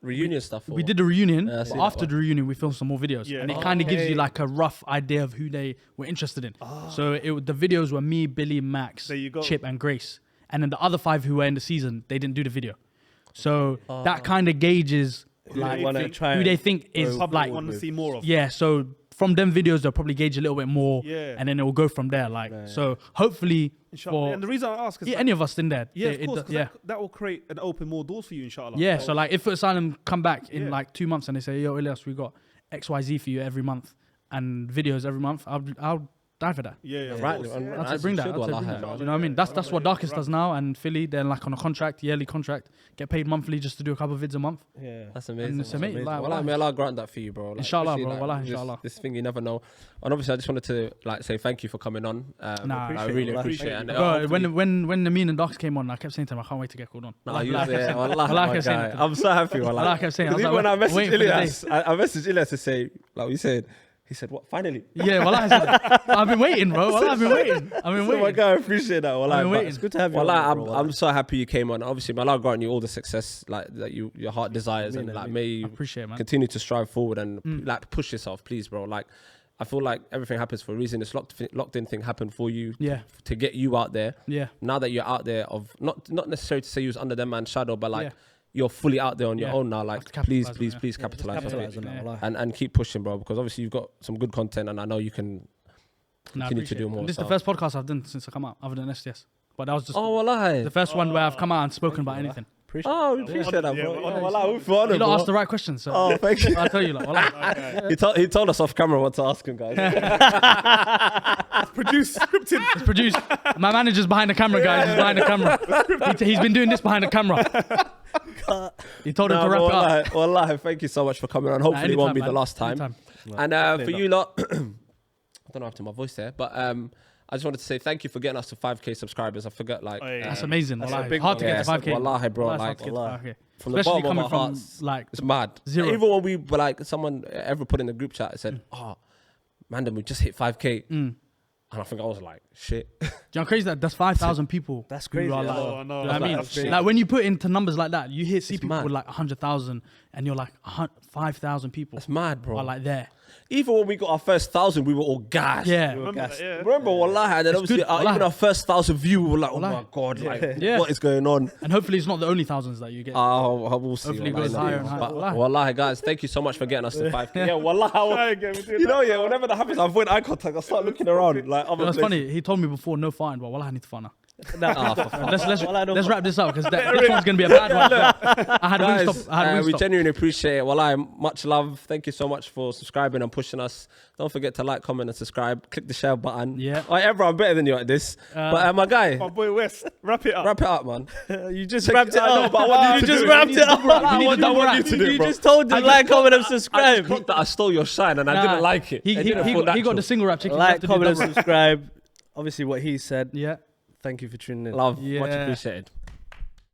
reunion stuff. We did the reunion, but after the reunion, we filmed some more videos, and it kind of gives you like a rough idea of who they were interested in. So the videos were me, Billy, Max, Chip, and Grace. And then the other 5 who were in the season, they didn't do the video. So that kind of gauges like who they think is like want to see more of. Yeah, so from them videos, they'll probably gauge a little bit more, and then it will go from there. Like so, hopefully, and the reason I ask is any of us in there, of course, that will create and open more doors for you, inshallah. Yeah, so like if Foot Asylum come back in like 2 months and they say, "Yo, Ilyas, we got XYZ for you every month and videos every month," I'll die for that. Yeah. Right. I'd say bring that. Do you know what I mean? That's what Darkest does now, and Philly, they're like on a contract, yearly contract, get paid monthly just to do a couple of vids a month. Yeah, And that's amazing. it's amazing. Like, May Allah grant that for you, bro. Like, inshallah, bro. Like, Inshallah. This thing you never know. And obviously, I just wanted to like say thank you for coming on. I really appreciate it. Bro, when the Mean and Darks came on, I kept saying to him, I can't wait to get called on. I'm so happy. I kept saying, even when I messaged Ilyas, I messaged Ilyas to say, like we said. He said, "What? Finally?" Yeah, well, I've been waiting, bro. Well, I've been waiting. Oh my God, I appreciate that. Well, I've been waiting. It's good to have you. I'm so happy you came on. Obviously, may Allah grant you all the success like that your heart desires, and like may you continue to strive forward and like push yourself, please, bro. Like, I feel like everything happens for a reason. This locked in thing happened for you, to get you out there. Yeah. Now that you're out there, of not necessarily to say you was under them man's shadow, but like. You're fully out there on your own now. Like, please capitalize on that. And keep pushing, bro, because obviously you've got some good content, and I know you can continue to do more. This is the first podcast I've done since I come out, other than SDS. But that was just the first one where I've come out and spoken about anything. We appreciate that, bro. You don't ask the right questions. So thank you. I'll tell you, like, he told us off camera what to ask him, guys. Scripted. It's produced. My manager's behind the camera, guys. He's behind the camera. He's been doing this behind the camra. He told him to wrap it up. Wallahi, thank you so much for coming on. Hopefully, it won't be the last time. And for you lot, I don't know after my voice there, but I just wanted to say thank you for getting us to 5K subscribers. I forgot, like that's amazing. That's hard to get to 5K. Wallahi, bro, like from the bottom of my heart, like it's mad. Zero. Even when we were like, someone ever put in the group chat, said, "Oh, man, we just hit 5K." And I think I was like, shit. Do you know how crazy that's 5,000 people? That's crazy. I know. I mean, like when you put into numbers like that, you see people with like 100,000, and you're like 5,000 people. That's mad, bro. Are like there. Even when we got our first 1,000, we were all gassed. Yeah. Remember, wallahi, and then obviously even our first 1,000 views, we were like, oh my God, like, what is going on? And hopefully it's not the only thousands that you get. We'll see. Hopefully it goes higher and higher. But wallahi, guys, thank you so much for getting us to 5K. Yeah, wallahi. Whenever that happens, I avoid eye contact. I start looking around. Like, that's funny. He told me before, no farting, but wallahi, I need to fart now. Let's wrap this up, because this one's gonna be a bad one. I had Wingstop. We genuinely appreciate it. Wallahi, much love. Thank you so much for subscribing and pushing us. Don't forget to like, comment, and subscribe. Click the share button. Yeah. I'm better than you at this. But my guy, my boy West, wrap it up, man. You just wrapped it up. But what you just wrapped it up. You just told them like, comment, and subscribe. I stole your shine, and I didn't like it. He got the single wrap chicken. Like, comment, and subscribe. Obviously, what he said. Yeah. Thank you for tuning in. Love. Much appreciated.